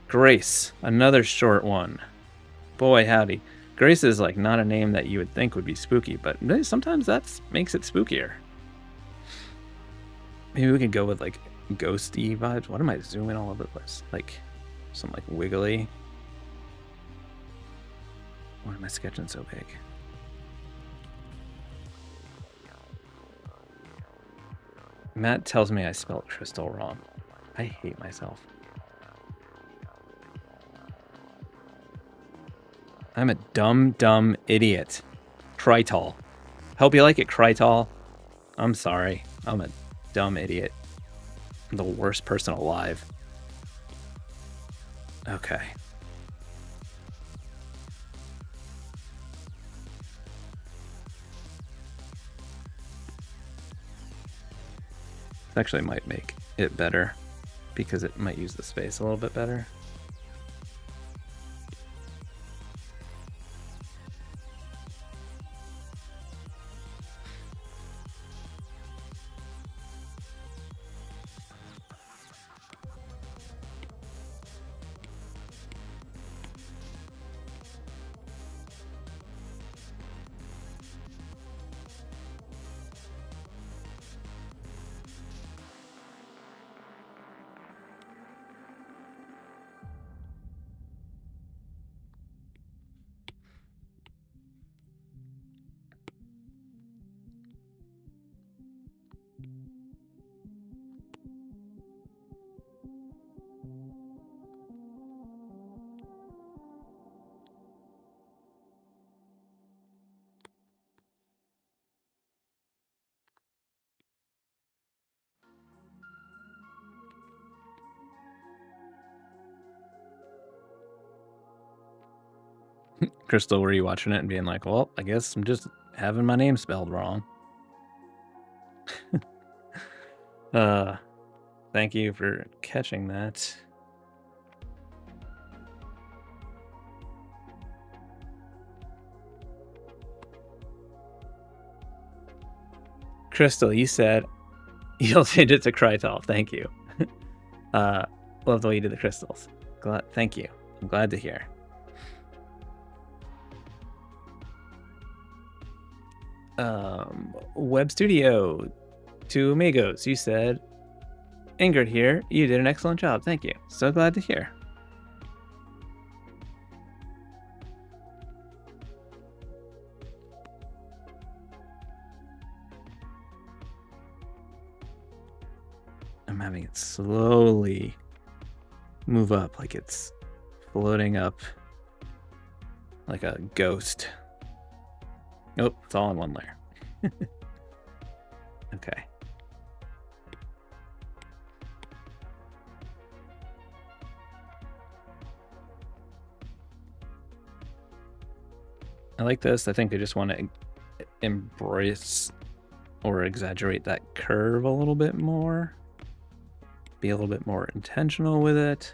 Grace, another short one. Boy, howdy. Grace is like not a name that you would think would be spooky, but sometimes that makes it spookier. Maybe we could go with like ghosty vibes. What am I zooming all over the place? Like some like wiggly. Why am I sketching so big? Matt tells me I spelled Krystal wrong. I hate myself. I'm a dumb idiot. Krystal. Hope you like it, Krystal. I'm sorry. I'm a dumb idiot. I'm the worst person alive. Okay. This actually might make it better, because it might use the space a little bit better. Krystal, were you watching it and being like, well, I guess I'm just having my name spelled wrong? Thank you for catching that. Krystal, you said you'll change it to Krystal. Thank you. Love the way you did the crystals. Thank you. I'm glad to hear. Web Studio, 2 amigos, you said, Ingrid here, you did an excellent job. Thank you. So glad to hear. I'm having it slowly move up, like it's floating up like a ghost. Nope, it's all in one layer. Okay. I like this. I think I just want to embrace or exaggerate that curve a little bit more. Be a little bit more intentional with it.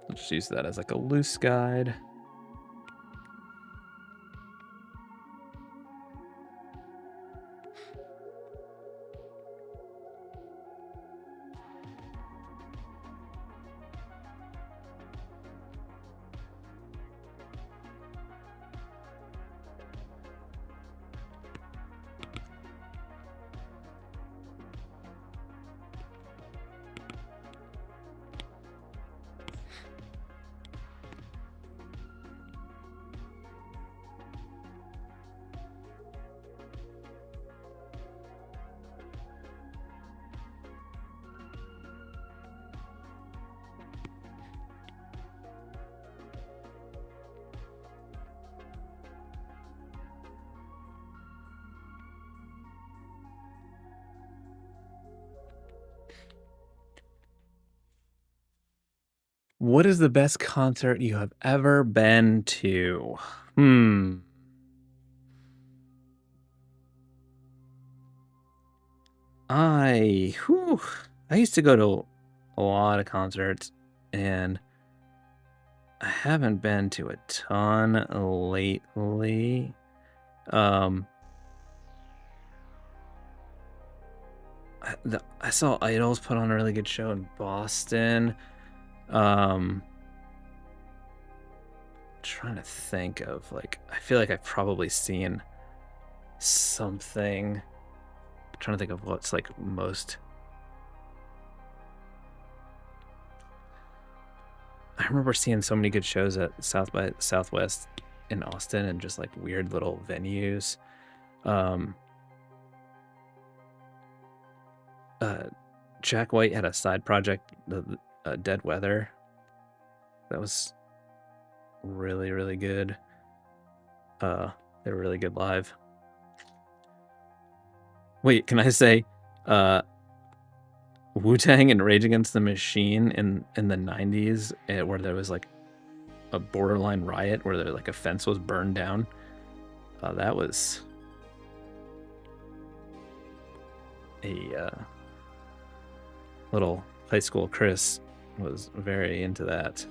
I'll just use that as like a loose guide. What is the best concert you have ever been to? I used to go to a lot of concerts, and I haven't been to a ton lately. I saw Idols put on a really good show in Boston. Trying to think of, like, I feel like I've probably seen something. I'm trying to think of what's like most. I remember seeing so many good shows at South by Southwest in Austin and just like weird little venues. Jack White had a side project, the Dead Weather. That was really, really good. They were really good live. Wait, can I say Wu-Tang and Rage Against the Machine in the 90s, where there was like a borderline riot where there like a fence was burned down? That was a little high school Chris was very into that.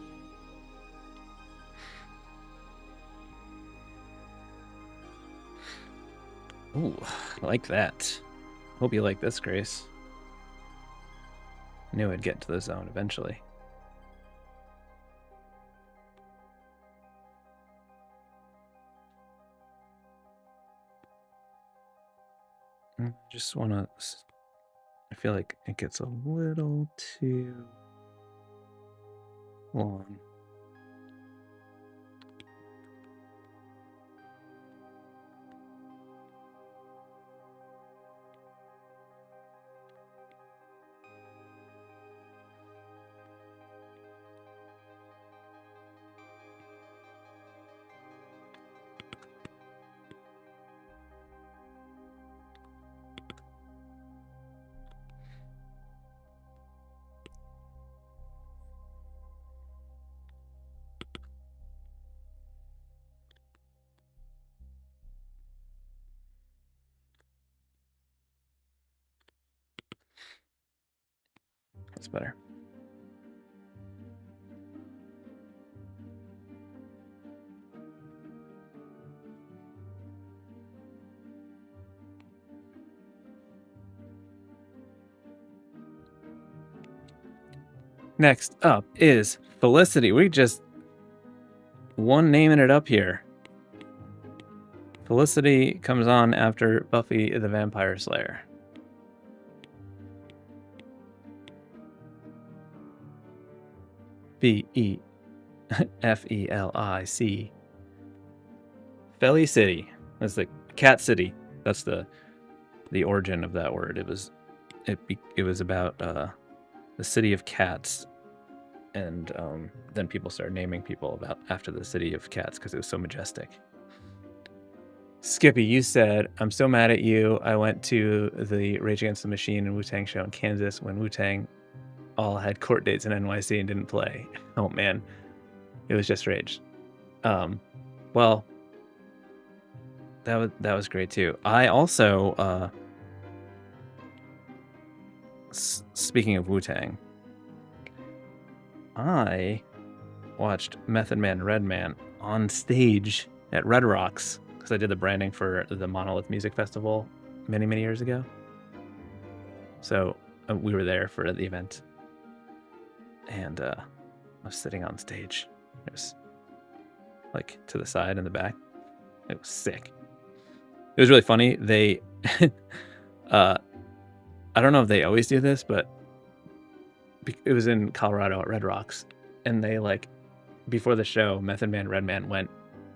Ooh, I like that. Hope you like this, Grace. Knew I'd get to the zone eventually. Just want to... I feel like it gets a little too long. That's better. Next up is Felicity. We just one naming it up here. Felicity comes on after Buffy the Vampire Slayer. Felic. Felicity. That's the cat city. That's the origin of that word. It was it was about the city of cats, and then people started naming people after the city of cats because it was so majestic. Skippy, you said, I'm so mad at you. I went to the Rage Against the Machine and Wu-Tang show in Kansas when Wu-Tang all had court dates in NYC and didn't play. Oh man, it was just rage. Well, that was great too. I also speaking of Wu-Tang, I watched Method Man Redman on stage at Red Rocks because I did the branding for the Monolith Music Festival many years ago. So we were there for the event, and I was sitting on stage. It was like to the side and the back. It was sick. It was really funny. They, I don't know if they always do this, but it was in Colorado at Red Rocks, and they like before the show, Method Man Redman went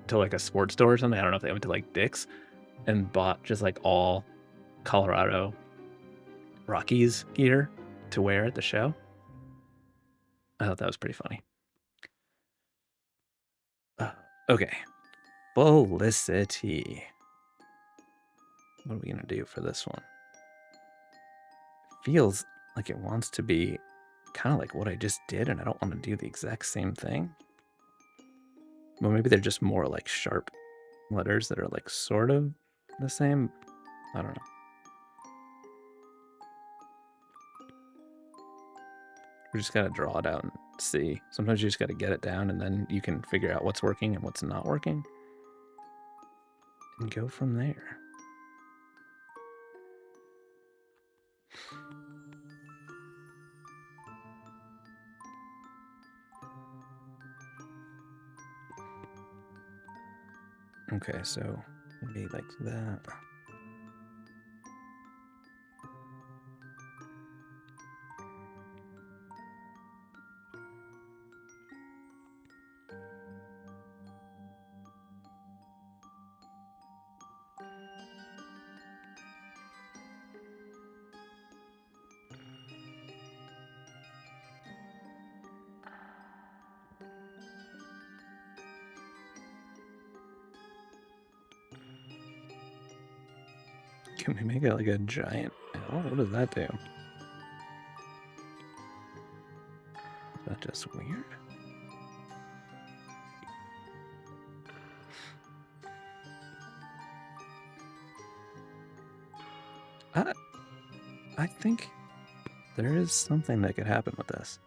to like a sports store or something. I don't know if they went to like Dick's and bought just like all Colorado Rockies gear to wear at the show. I thought that was pretty funny. Okay. Felicity. What are we gonna do for this one? Feels like it wants to be kind of like what I just did, and I don't want to do the exact same thing. Well, maybe they're just more like sharp letters that are like sort of the same. I don't know. We just gotta draw it out and see. Sometimes you just gotta get it down, and then you can figure out what's working and what's not working, and go from there. Okay, so maybe like that. Can we make it like a giant L? What does that do? Is that just weird? I think there is something that could happen with this.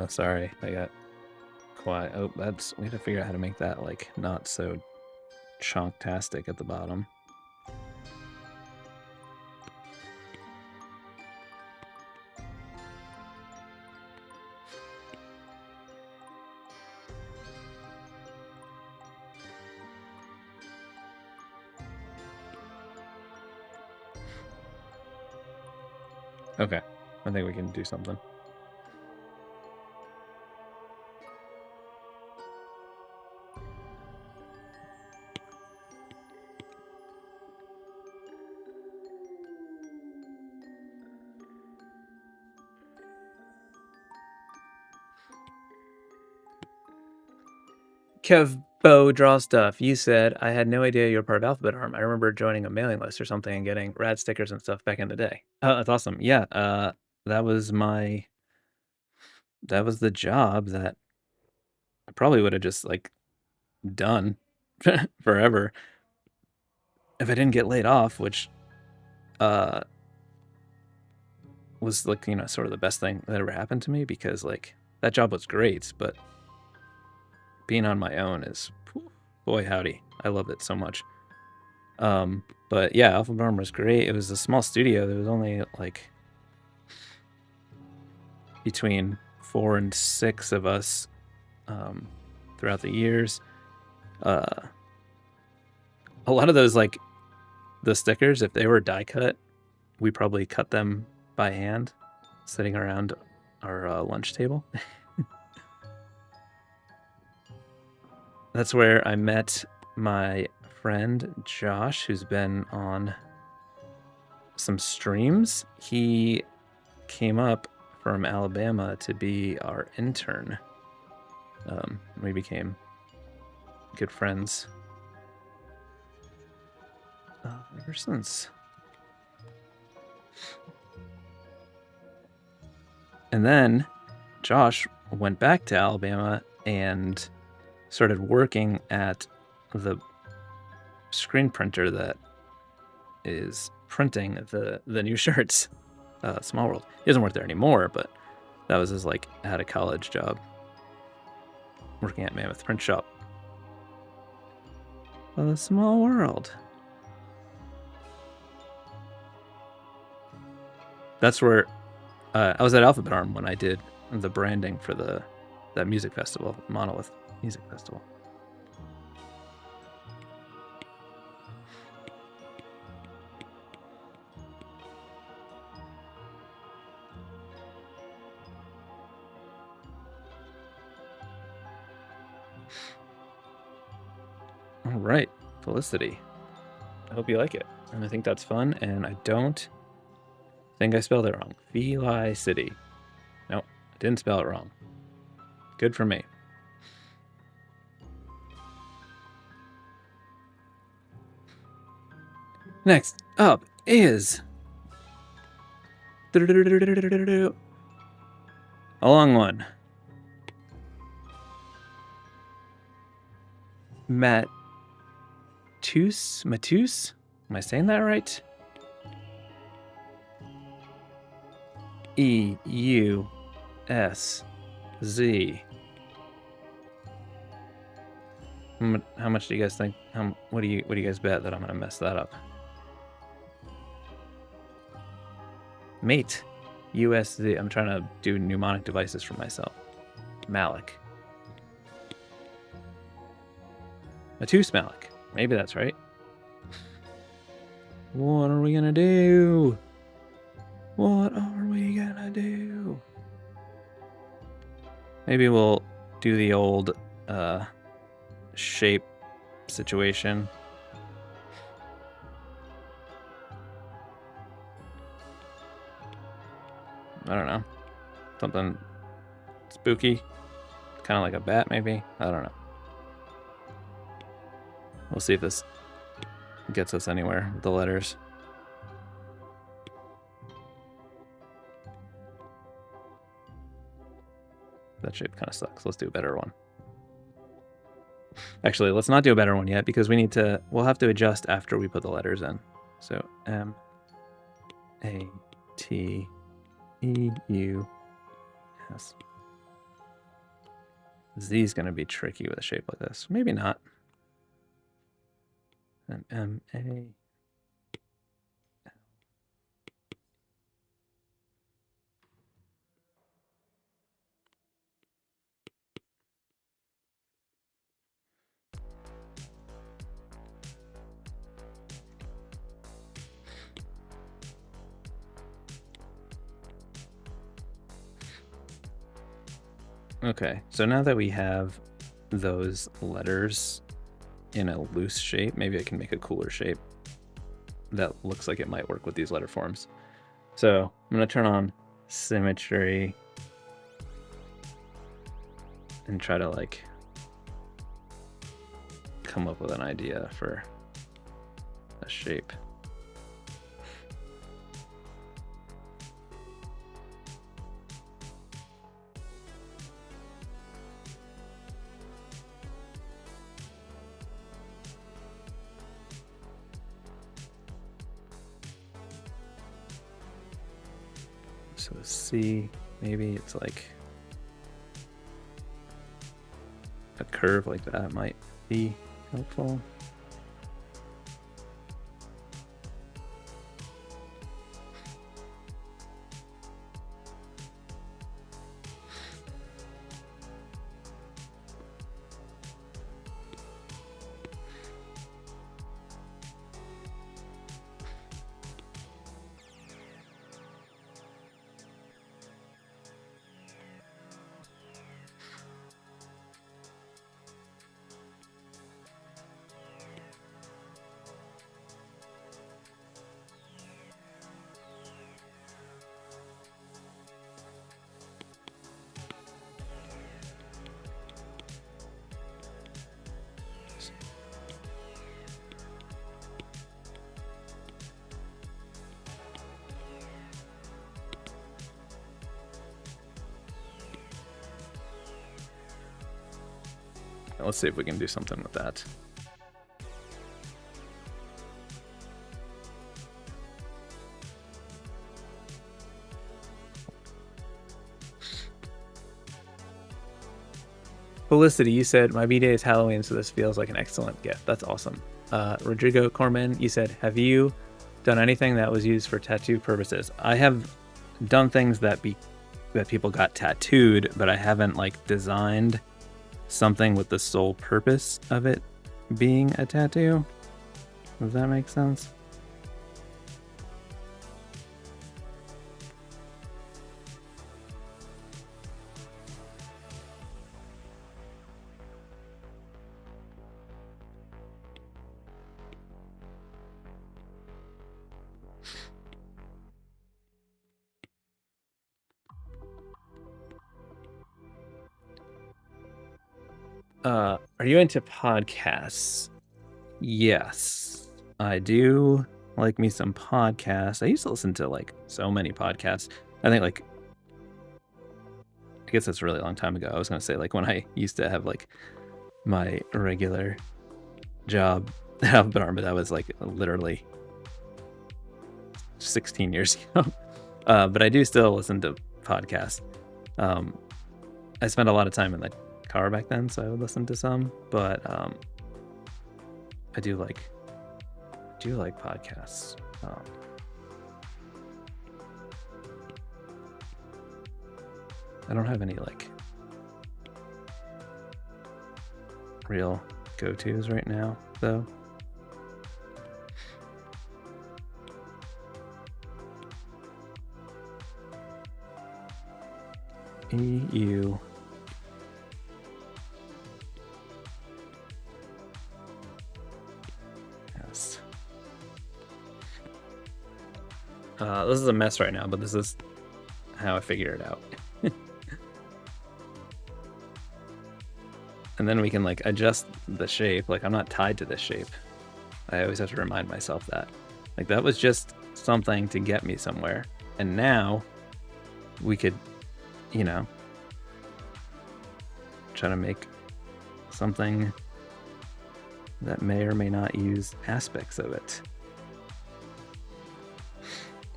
Sorry, I got quiet. Oh, we have to figure out how to make that like not so chonktastic at the bottom. Okay, I think we can do something. Kev Bo Draw Stuff, you said, I had no idea you were part of Alphabet Arm. I remember joining a mailing list or something and getting rad stickers and stuff back in the day. Oh, that's awesome. Yeah, that was the job that I probably would have just like done forever if I didn't get laid off, which was like, you know, sort of the best thing that ever happened to me, because like that job was great, but being on my own is, boy howdy, I loved it so much. But yeah, Alpha Barn was great. It was a small studio. There was only like between 4 and 6 of us throughout the years. A lot of those, like the stickers, if they were die cut, we probably cut them by hand sitting around our lunch table. That's where I met my friend Josh, who's been on some streams. He came up from Alabama to be our intern. We became good friends ever since. And then Josh went back to Alabama and started working at the screen printer that is printing the new shirts. Small World. He doesn't work there anymore, but that was his like out of college job, working at Mammoth Print Shop. Well, a small world. That's where I was at Alphabet Arm when I did the branding for that music festival, Monolith Music Festival. All right, Felicity. I hope you like it. And I think that's fun, and I don't think I spelled it wrong. Felicity. No, I didn't spell it wrong. Good for me. Next up is a long one. Matus? Am I saying that right? E-U-S-Z. How much do you guys think? What do you guys bet that I'm gonna mess that up? Mate. USD. I'm trying to do mnemonic devices for myself. Malik. Matus Malik. Maybe that's right. What are we gonna do? What are we gonna do? Maybe we'll do the old shape situation. I don't know. Something spooky. Kind of like a bat, maybe? I don't know. We'll see if this gets us anywhere with the letters. That shape kind of sucks. Let's do a better one. Actually, let's not do a better one yet, because we'll have to adjust after we put the letters in. So M-A-T-E-U-S. Z is going to be tricky with a shape like this. Maybe not. And M-A. Okay, so now that we have those letters in a loose shape, maybe I can make a cooler shape that looks like it might work with these letter forms. So I'm going to turn on symmetry and try to like come up with an idea for a shape. So the C, maybe it's like a curve like that might be helpful. Let's see if we can do something with that. Felicity, you said, my B-Day is Halloween, so this feels like an excellent gift. That's awesome. Rodrigo Corman, you said, have you done anything that was used for tattoo purposes? I have done things that people got tattooed, but I haven't like designed something with the sole purpose of it being a tattoo. Does that make sense? Are you into podcasts? Yes, I do like me some podcasts. I used to listen to like so many podcasts. I think like, I guess that's a really long time ago. I was going to say like when I used to have like my regular job at Barn, but that was like literally 16 years ago. But I do still listen to podcasts. I spent a lot of time in the car back then, so I would listen to some, but I do like podcasts. I don't have any like real go-tos right now, though. EU. Yes. This is a mess right now, but this is how I figured it out. And then we can like adjust the shape. Like I'm not tied to this shape. I always have to remind myself that. Like that was just something to get me somewhere. And now we could, you know, try to make something that may or may not use aspects of it.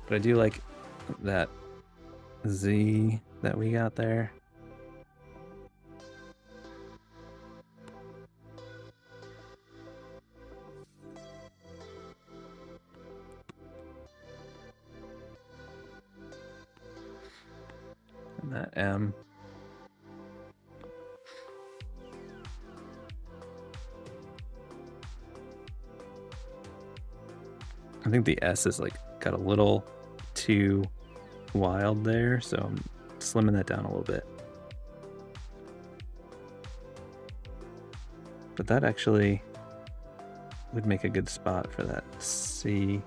But I do like that Z that we got there. And that M. I think the S is like got a little too wild there, so I'm slimming that down a little bit. But that actually would make a good spot for that C.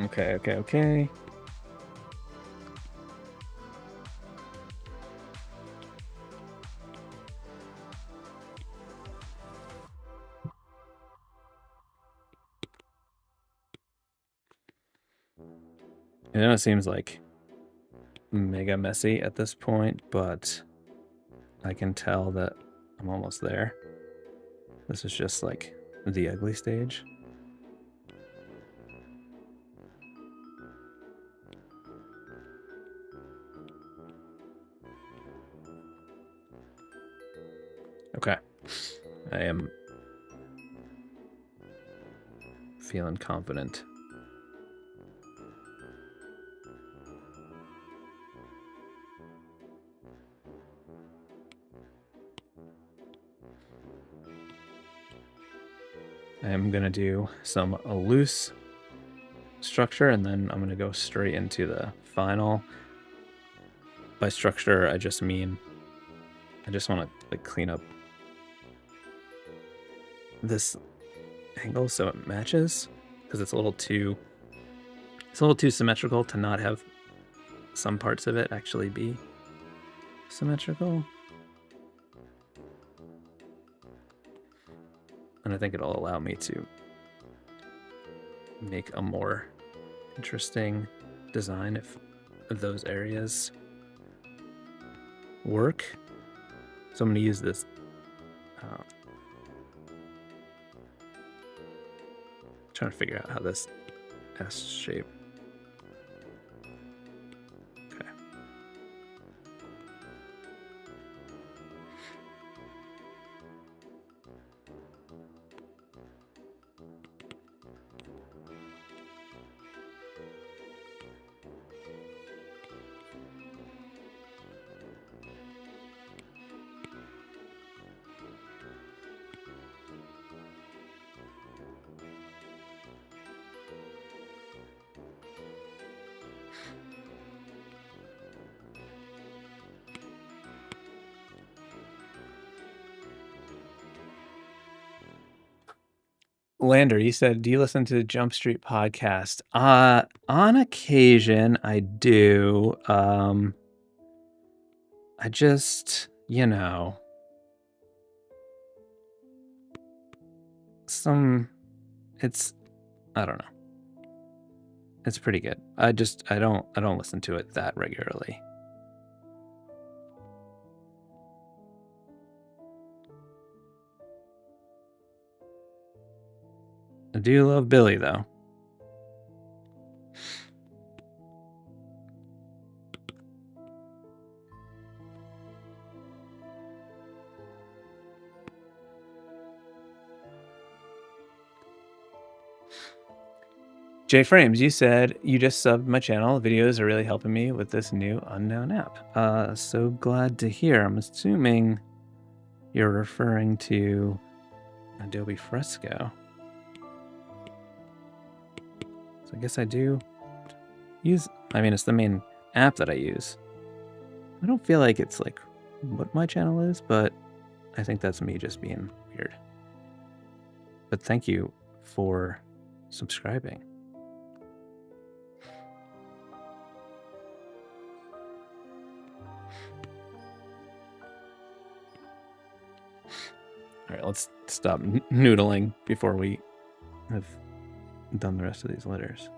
Okay. I know it seems like mega messy at this point, but I can tell that I'm almost there. This is just like the ugly stage. Okay. I am feeling confident. I am going to do some loose structure, and then I'm going to go straight into the final. By structure, I just mean I just want to like clean up this angle so it matches, because it's a little too symmetrical to not have some parts of it actually be symmetrical. And I think it'll allow me to make a more interesting design if those areas work. So I'm going to use this trying to figure out how this S shape. Okay. Lander, you said, do you listen to the Jump Street podcast? On occasion, I do. I just, I don't know. It's pretty good. I don't listen to it that regularly. I do love Billy, though. J Frames, you said you just subbed my channel. Videos are really helping me with this new unknown app. So glad to hear. I'm assuming you're referring to Adobe Fresco. So I guess I do use, it's the main app that I use. I don't feel like it's like what my channel is, but I think that's me just being weird. But thank you for subscribing. All right, let's stop noodling before we have done the rest of these letters.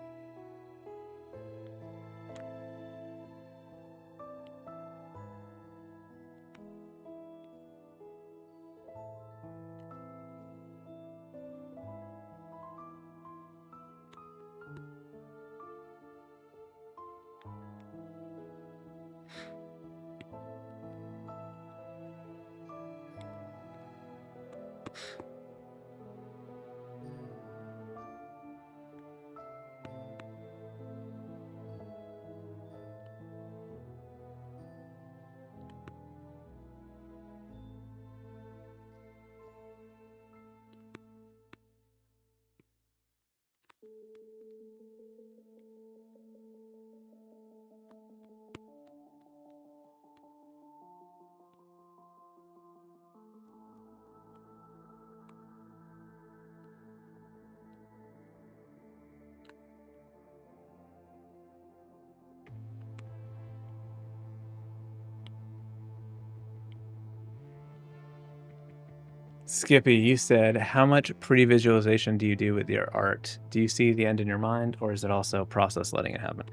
Skippy, you said, how much pre-visualization do you do with your art? Do you see the end in your mind, or is it also process letting it happen?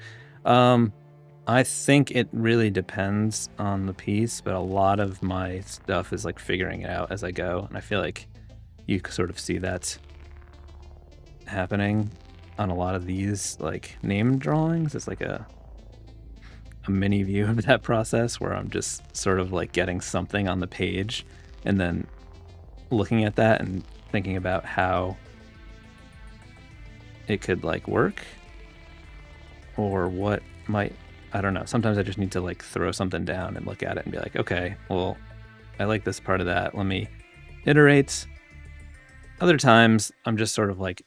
I think it really depends on the piece, but a lot of my stuff is like figuring it out as I go, and I feel like you sort of see that happening on a lot of these like name drawings. It's like a mini view of that process where I'm just sort of like getting something on the page and then looking at that and thinking about how it could like work or what might, I don't know. Sometimes I just need to like throw something down and look at it and be like, okay, well, I like this part of that. Let me iterate. Other times I'm just sort of like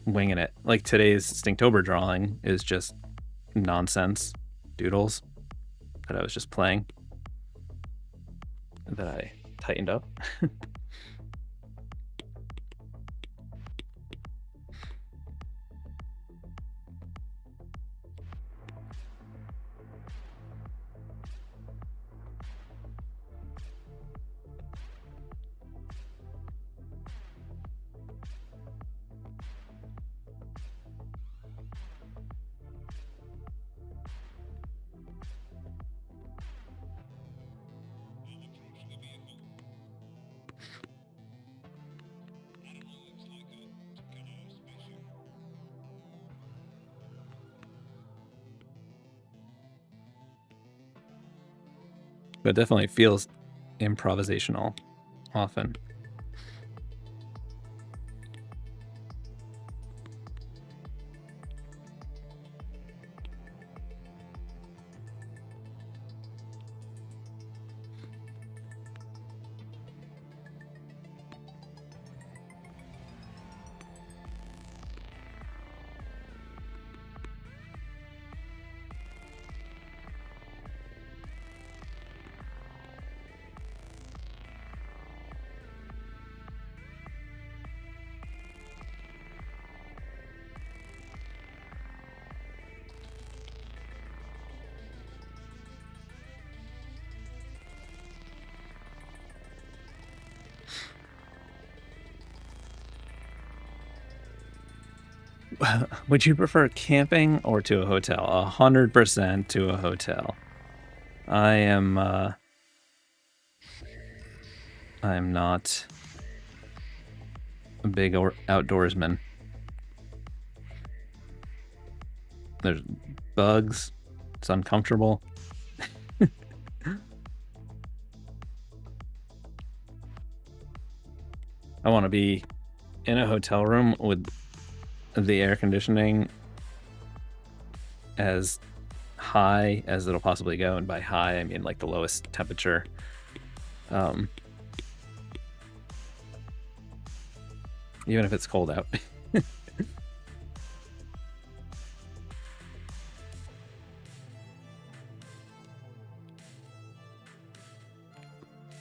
winging it. Like today's Stinktober drawing is just nonsense doodles that I was just playing that I tightened up. But it definitely feels improvisational often. Would you prefer camping or to a hotel? 100% to a hotel. I am not a big outdoorsman. There's bugs. It's uncomfortable. I want to be in a hotel room with the air conditioning as high as it'll possibly go, and by high I mean like the lowest temperature. Even if it's cold out.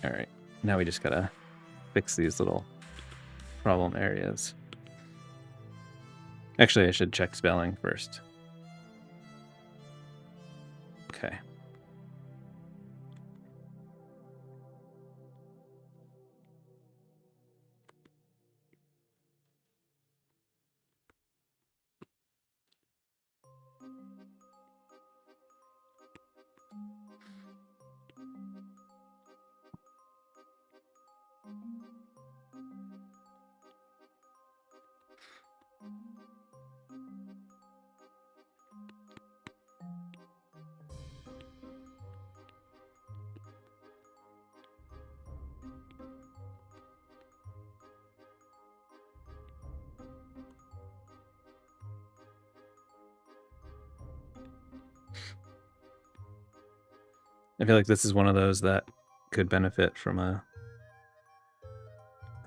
All right, now we just gotta fix these little problem areas. Actually, I should check spelling first. Okay. I feel like this is one of those that could benefit from a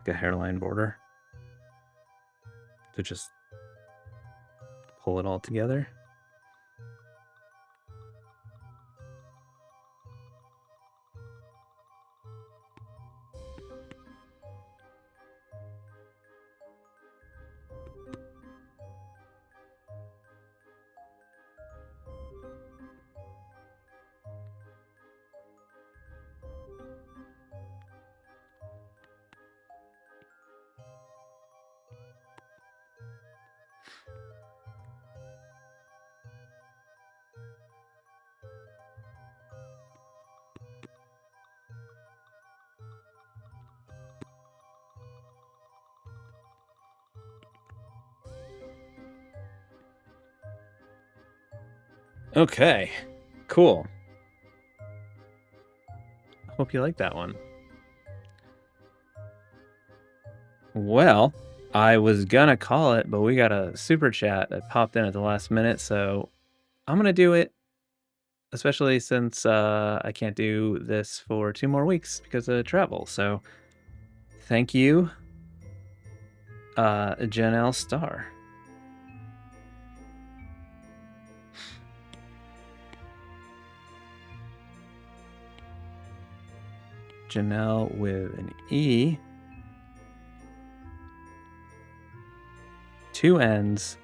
hairline border to just pull it all together. Okay, cool. Hope you like that one. Well, I was gonna call it, but we got a super chat that popped in at the last minute, so I'm gonna do it, especially since I can't do this for 2 more weeks because of travel. So thank you, Janelle Star. Janelle with an E. 2 N's.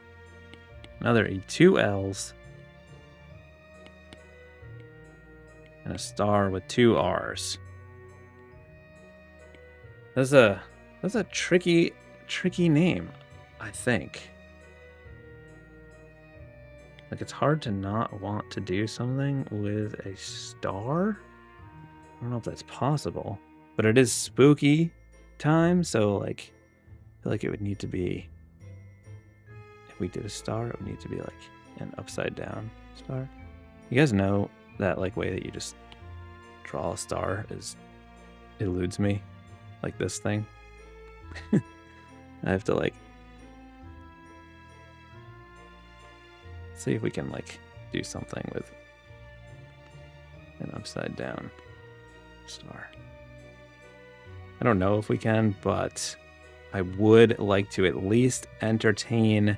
Another E. 2 L's. And a star with 2 R's. That's a tricky name, I think. Like, it's hard to not want to do something with a star. I don't know if that's possible, but it is spooky time, so like, I feel like it would need to be, if we did a star, it would need to be like an upside down star. You guys know that like way that you just draw a star eludes me, like this thing. I have to like see if we can like do something with an upside down star. I don't know if we can, but I would like to at least entertain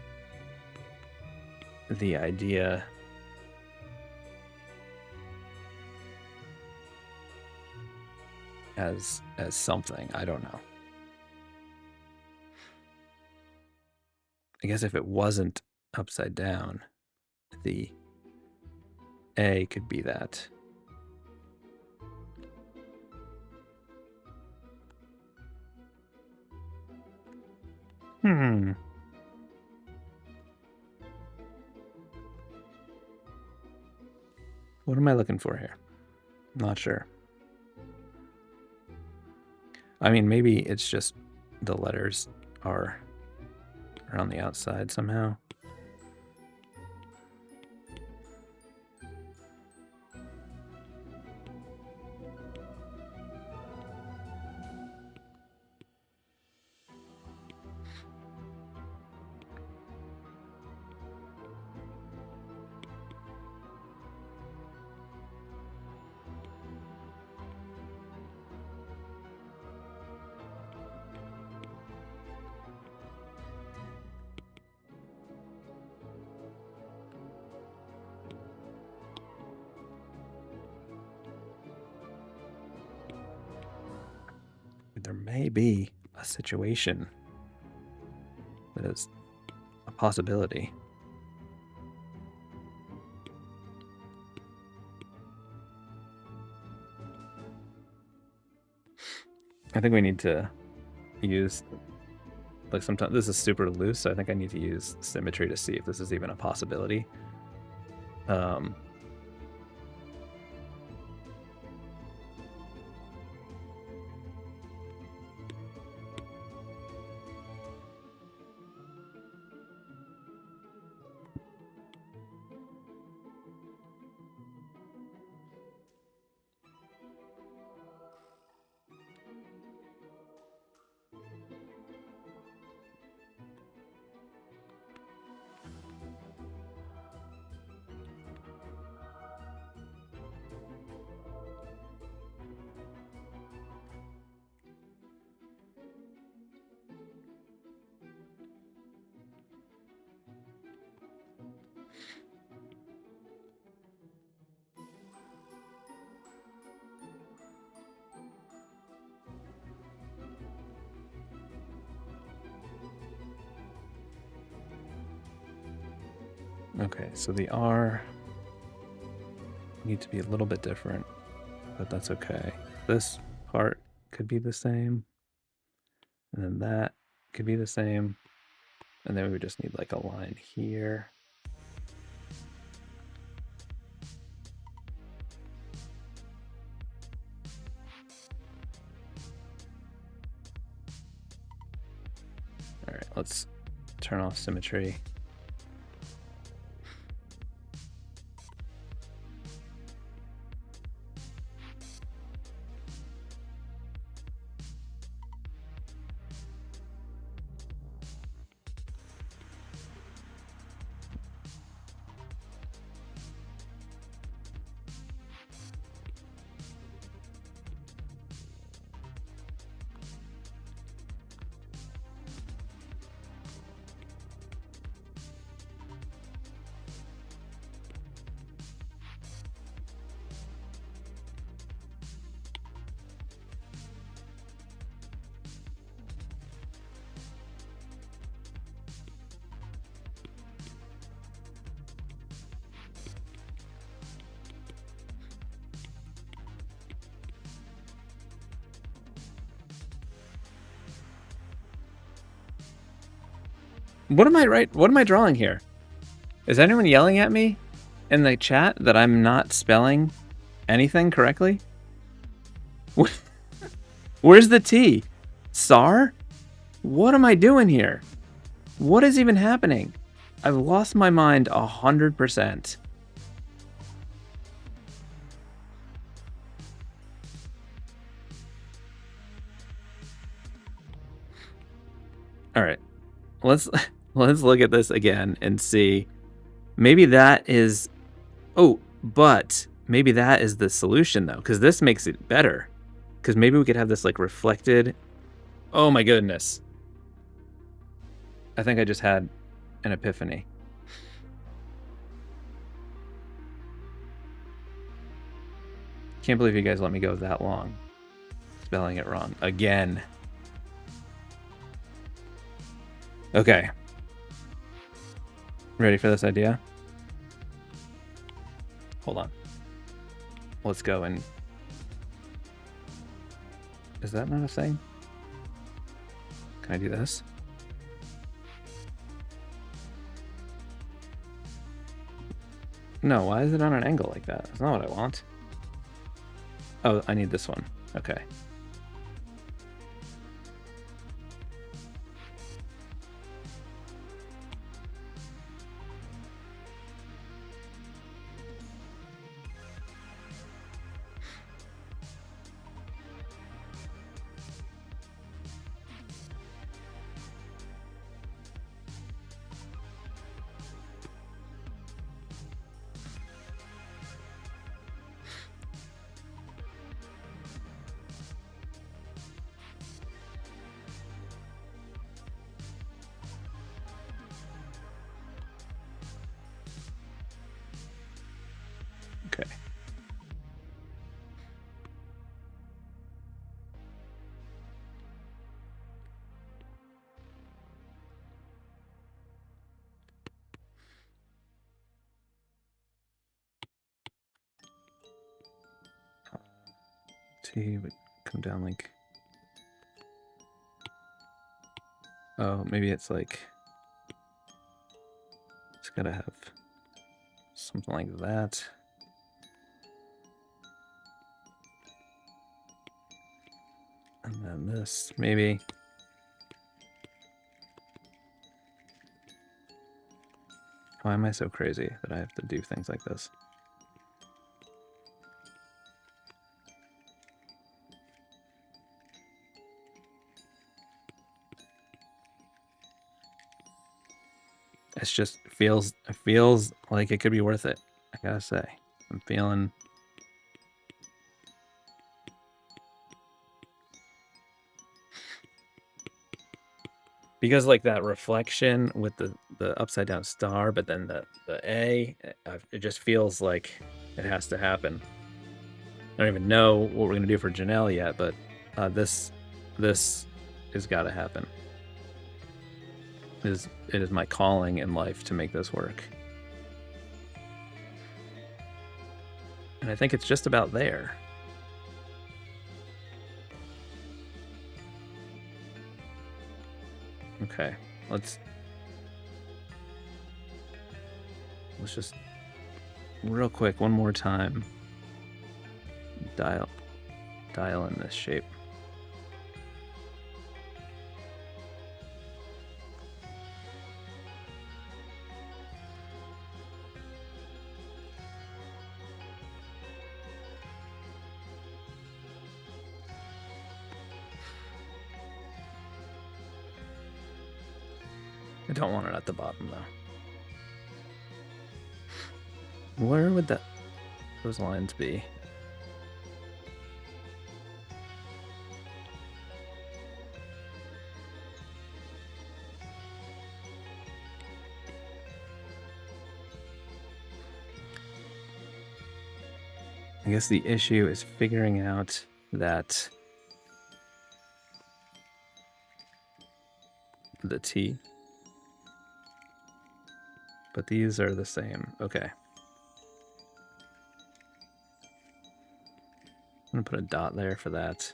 the idea as something. I don't know. I guess if it wasn't upside down, the A could be that. What am I looking for here? Not sure. I mean, maybe it's just the letters are on the outside somehow. There may be a situation that is a possibility. I think we need to use, like, sometimes this is super loose, so I think I need to use symmetry to see if this is even a possibility. Okay, so the R needs to be a little bit different, but that's okay. This part could be the same, and then that could be the same, and then we just need like a line here. All right, let's turn off symmetry. What am I drawing here? Is anyone yelling at me in the chat that I'm not spelling anything correctly? Where's the T? Sar? What am I doing here? What is even happening? I've lost my mind 100%. All right, let's look at this again and see. Maybe that is, oh, but maybe that is the solution though, because this makes it better. Because maybe we could have this like reflected. Oh my goodness. I think I just had an epiphany. Can't believe you guys let me go that long. Spelling it wrong again. Okay. Ready for this idea? Hold on. Let's go and... Is that not a thing? Can I do this? No, why is it on an angle like that? That's not what I want. Oh, I need this one. Okay. Okay. T would come down like... Oh, maybe it's like... It's gotta have something like that. And then this, maybe. Why am I so crazy that I have to do things like this? It's just it feels like it could be worth it. I gotta say, I'm feeling. Because like that reflection with the upside down star, but then the A, it just feels like it has to happen. I don't even know what we're gonna do for Janelle yet, but this has got to happen. It is my calling in life to make this work. And I think it's just about there. Okay, let's just real quick one more time dial in this shape. I don't want it at the bottom though. Where would those lines be? I guess the issue is figuring out that the T, but these are the same. Okay. I'm gonna put a dot there for that.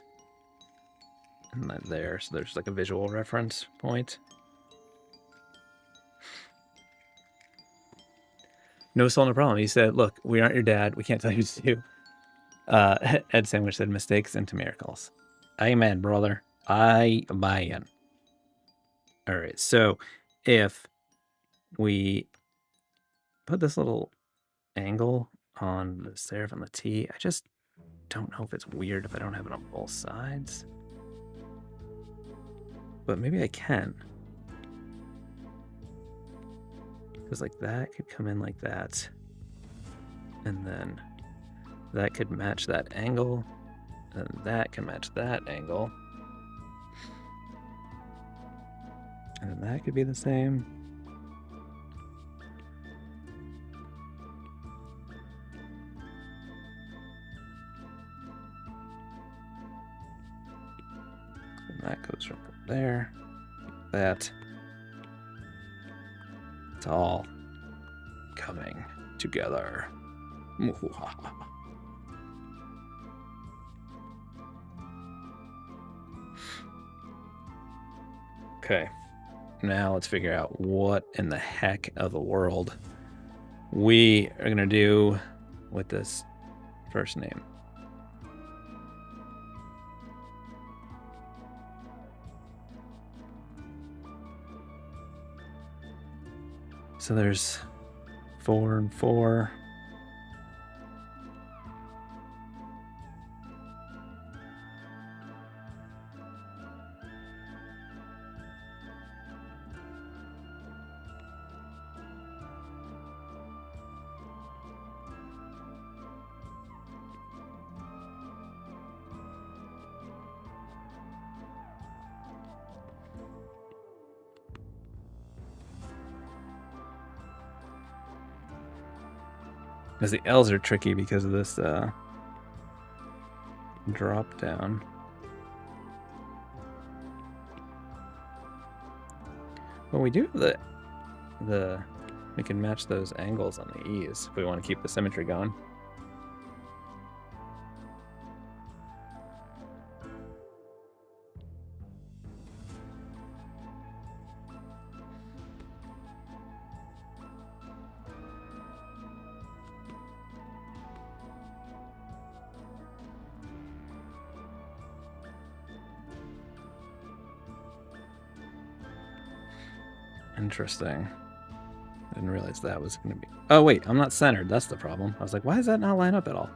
And then there, so there's like a visual reference point. No soul, no problem. He said, look, we aren't your dad. We can't tell you what to do. Ed Sandwich said, mistakes into miracles. Amen, brother. Amen. All right, so if we put this little angle on the serif and the T, I just don't know if it's weird if I don't have it on both sides. But maybe I can. Because like that could come in like that. And then that could match that angle. And that can match that angle. And then that could be the same. And that goes from there. That. It's all coming together. Okay. Now let's figure out what in the heck of the world we are going to do with this first name. So there's 4 and 4. Because the L's are tricky because of this drop down. Well, we do have we can match those angles on the E's if we want to keep the symmetry going. Interesting. I didn't realize that was going to be... Oh, wait, I'm not centered. That's the problem. I was like, why does that not line up at all?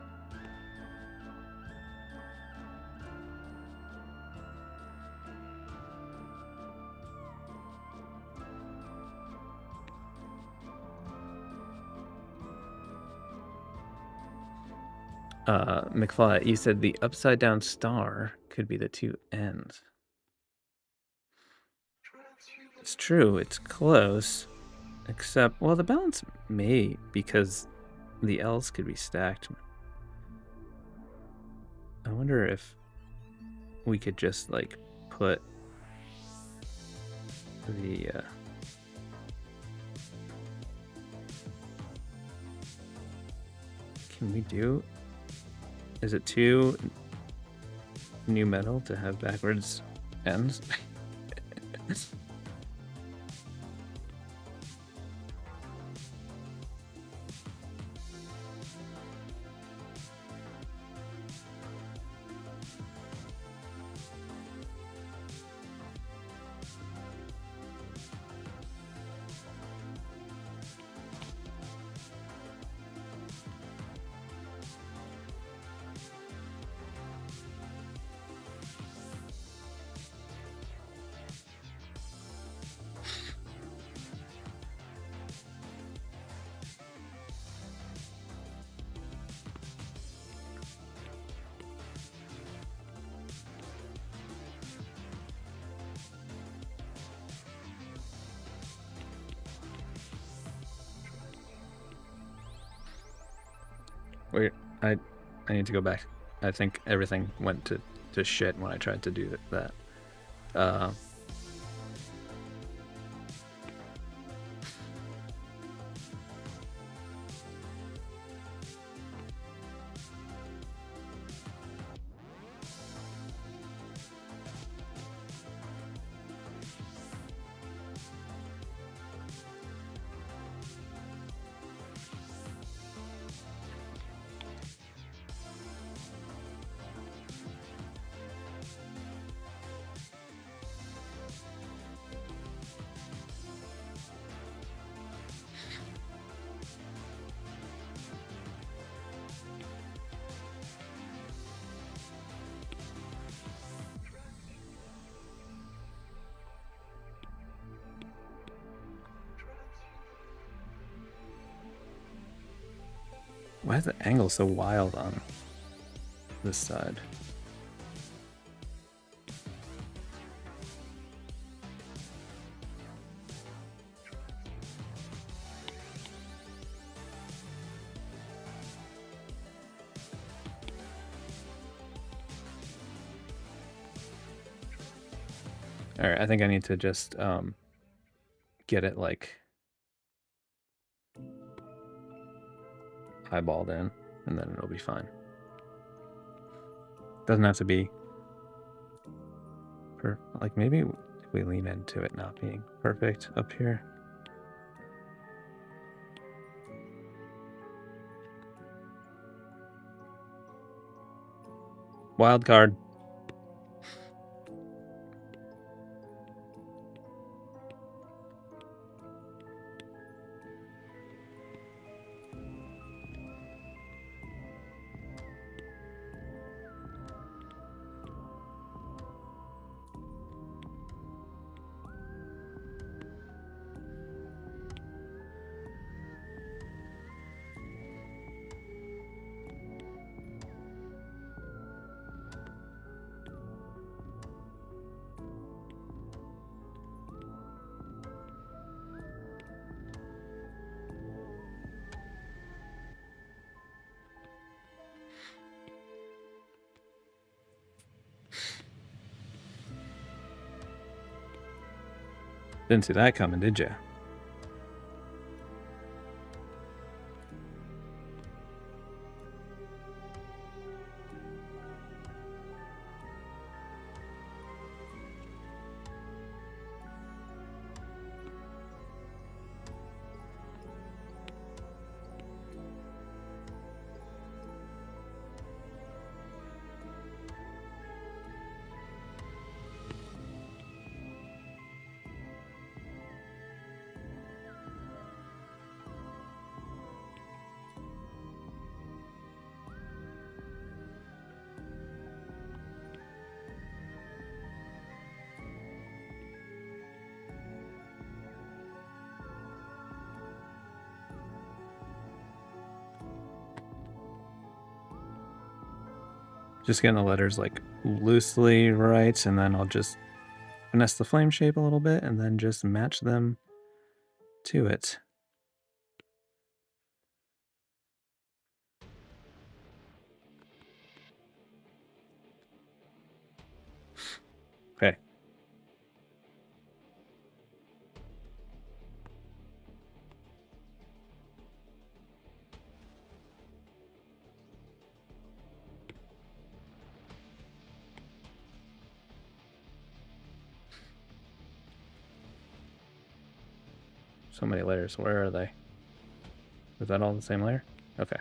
McFly, you said the upside down star could be the two ends. It's true, it's close. Except, well, the balance may, because the L's could be stacked. I wonder if we could just, like, put the... Can we do... Is it too new metal to have backwards ends? Wait, I need to go back. I think everything went to shit when I tried to do that. Why is the angle so wild on this side? All right, I think I need to just get it like eyeballed in, and then it'll be fine. Doesn't have to be like maybe if we lean into it not being perfect up here. Wild card. Didn't see that coming, did you? Just getting the letters like loosely right, and then I'll just finesse the flame shape a little bit and then just match them to it. Okay. So many layers. Where are they? Is that all the same layer? Okay.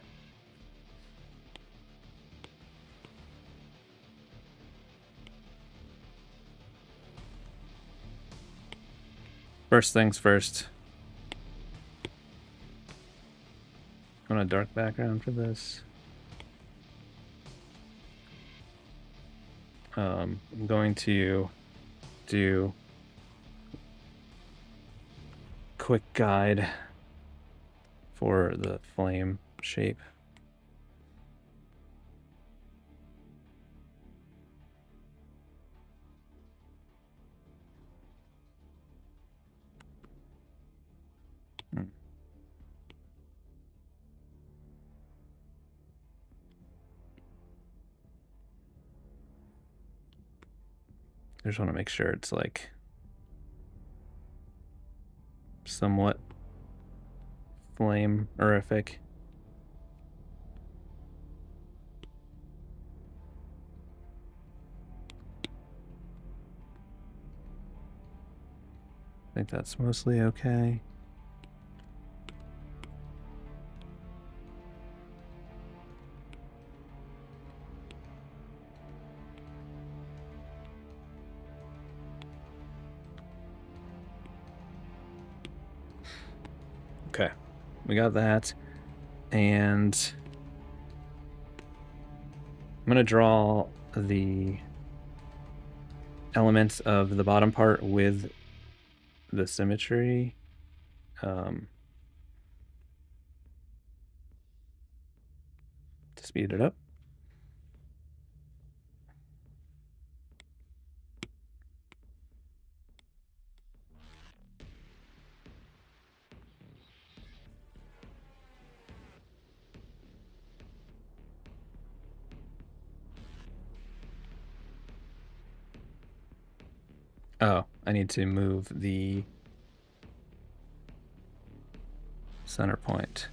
First things first. I want a dark background for this. I'm going to do quick guide for the flame shape. I just want to make sure it's like somewhat flame-orific. I think that's mostly okay. Okay, we got that, and I'm gonna draw the elements of the bottom part with the symmetry. speed it up. Oh, I need to move the center point.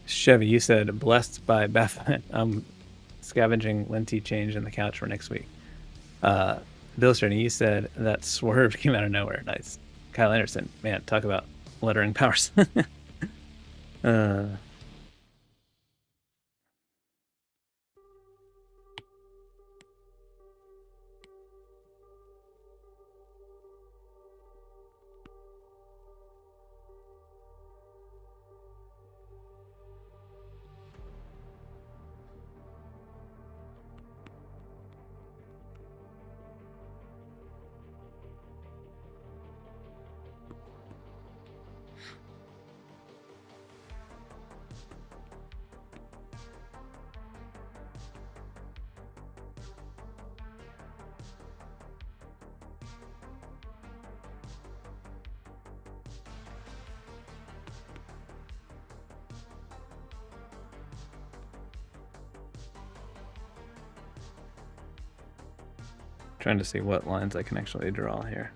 Chevy, you said blessed by Beth. I'm scavenging Linty change in the couch for next week. Bill Stern, you said that swerve came out of nowhere. Nice. Kyle Anderson, man, talk about lettering powers. Trying to see what lines I can actually draw here.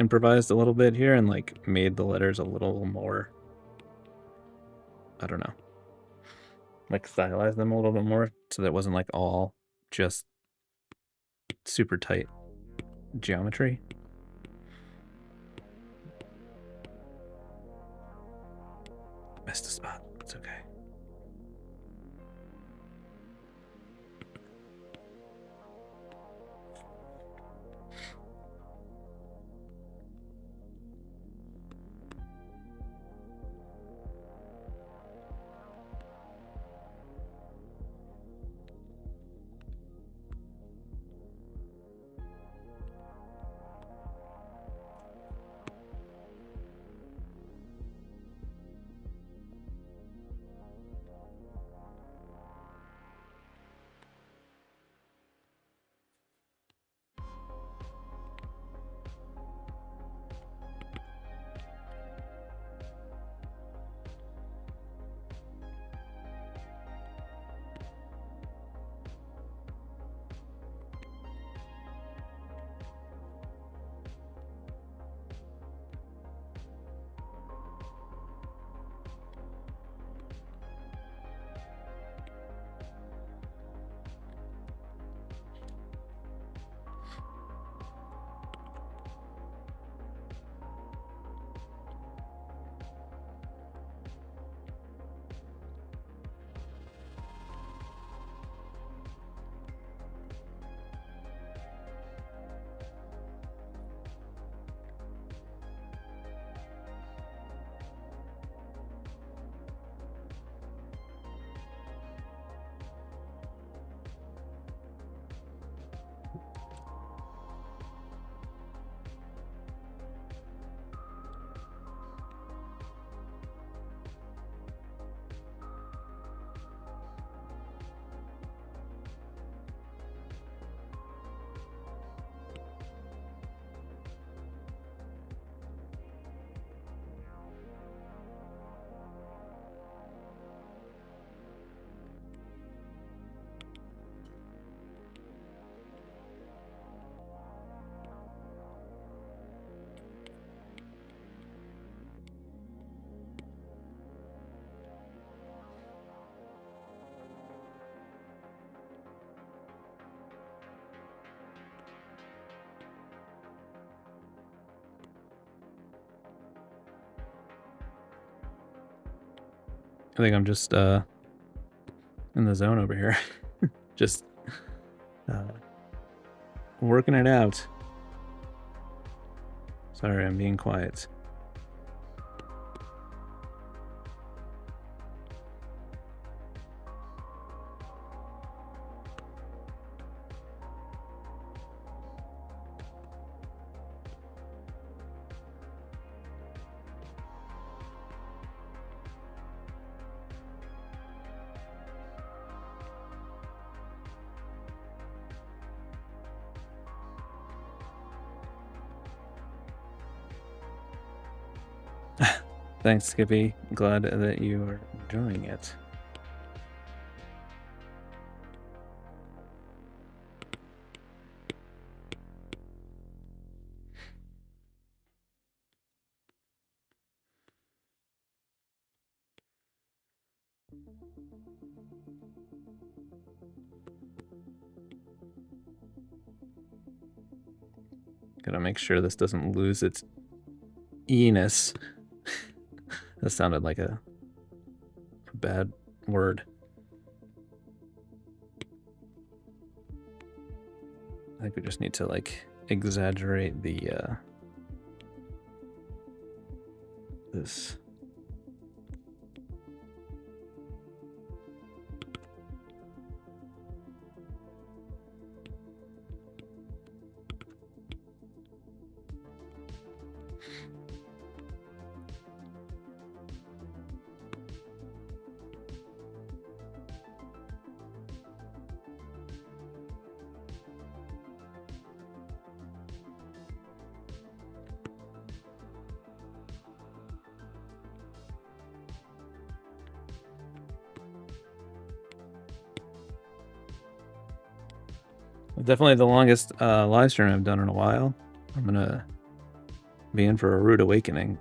Improvised a little bit here and like made the letters a little more, I don't know, like stylized them a little bit more so that it wasn't like all just super tight geometry. Missed a spot. It's okay. I think I'm just in the zone over here. Just working it out. Sorry, I'm being quiet. Thanks, Skippy. Glad that you are enjoying it. Gotta make sure this doesn't lose its E-ness. That sounded like a bad word. I think we just need to like exaggerate the this. Definitely the longest live stream I've done in a while. I'm gonna be in for a rude awakening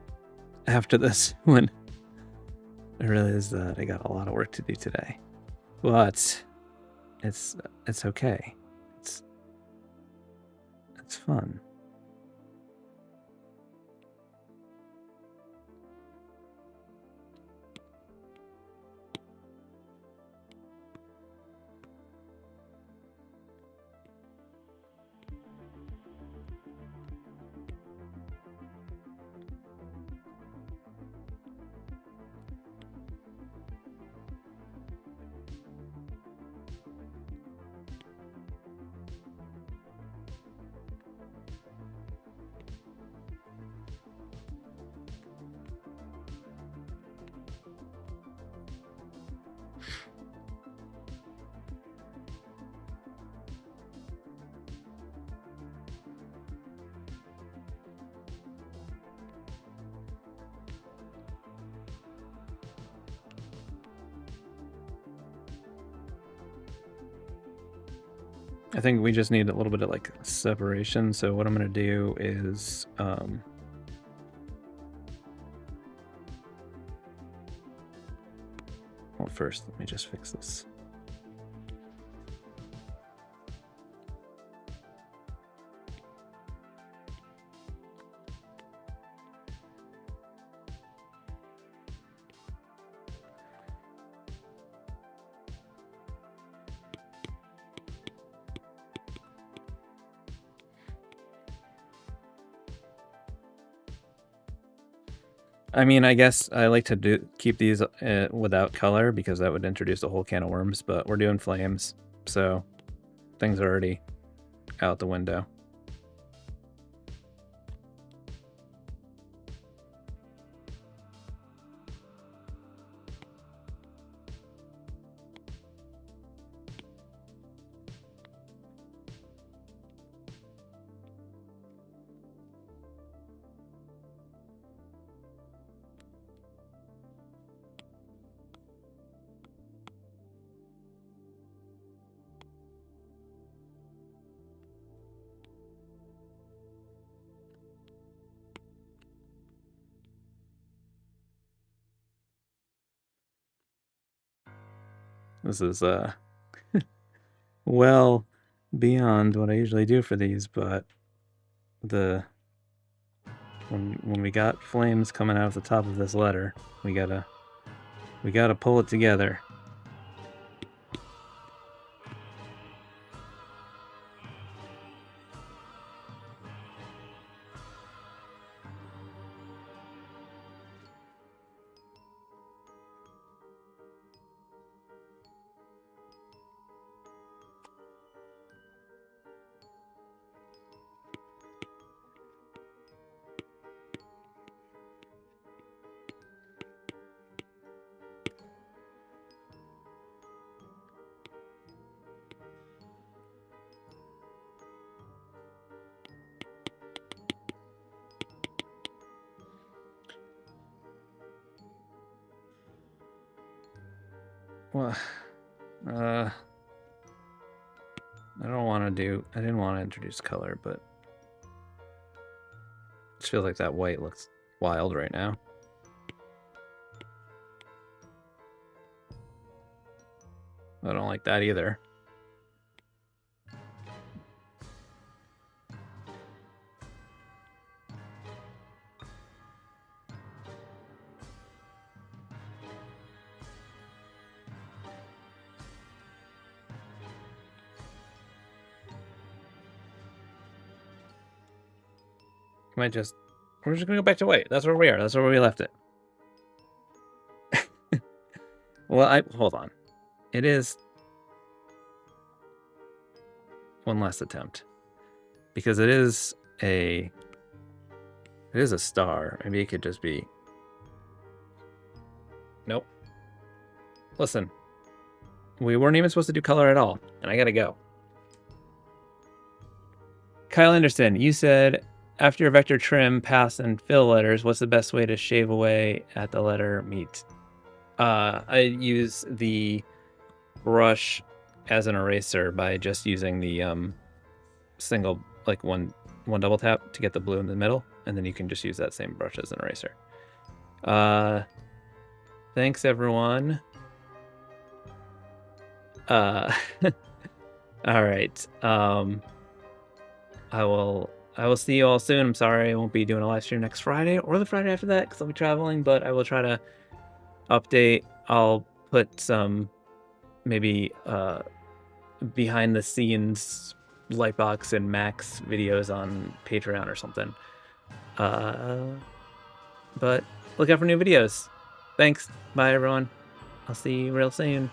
after this when I realize that I got a lot of work to do today. But it's okay. It's fun. I think we just need a little bit of like separation. So what I'm gonna do is well, first let me just fix this. I mean, I guess I like to keep these without color because that would introduce a whole can of worms, but we're doing flames, so things are already out the window. This is well beyond what I usually do for these, but when we got flames coming out of the top of this letter, we gotta We gotta pull it together. Well, I didn't want to introduce color, but I just feel like that white looks wild right now. I don't like that either. We're just gonna go back to white. That's where we are. That's where we left it. Well, hold on. It is one last attempt. Because it is a star. Maybe it could just be. Nope. Listen. We weren't even supposed to do color at all, and I gotta go. Kyle Anderson, you said after your vector trim, pass, and fill letters, what's the best way to shave away at the letter meet? I use the brush as an eraser by just using the single, like one double tap to get the blue in the middle, and then you can just use that same brush as an eraser. Thanks everyone. All right. I will see you all soon. I'm sorry I won't be doing a live stream next Friday or the Friday after that because I'll be traveling, but I will try to update. I'll put some maybe behind the scenes Lightbox and Max videos on Patreon or something. But look out for new videos. Thanks. Bye everyone. I'll see you real soon.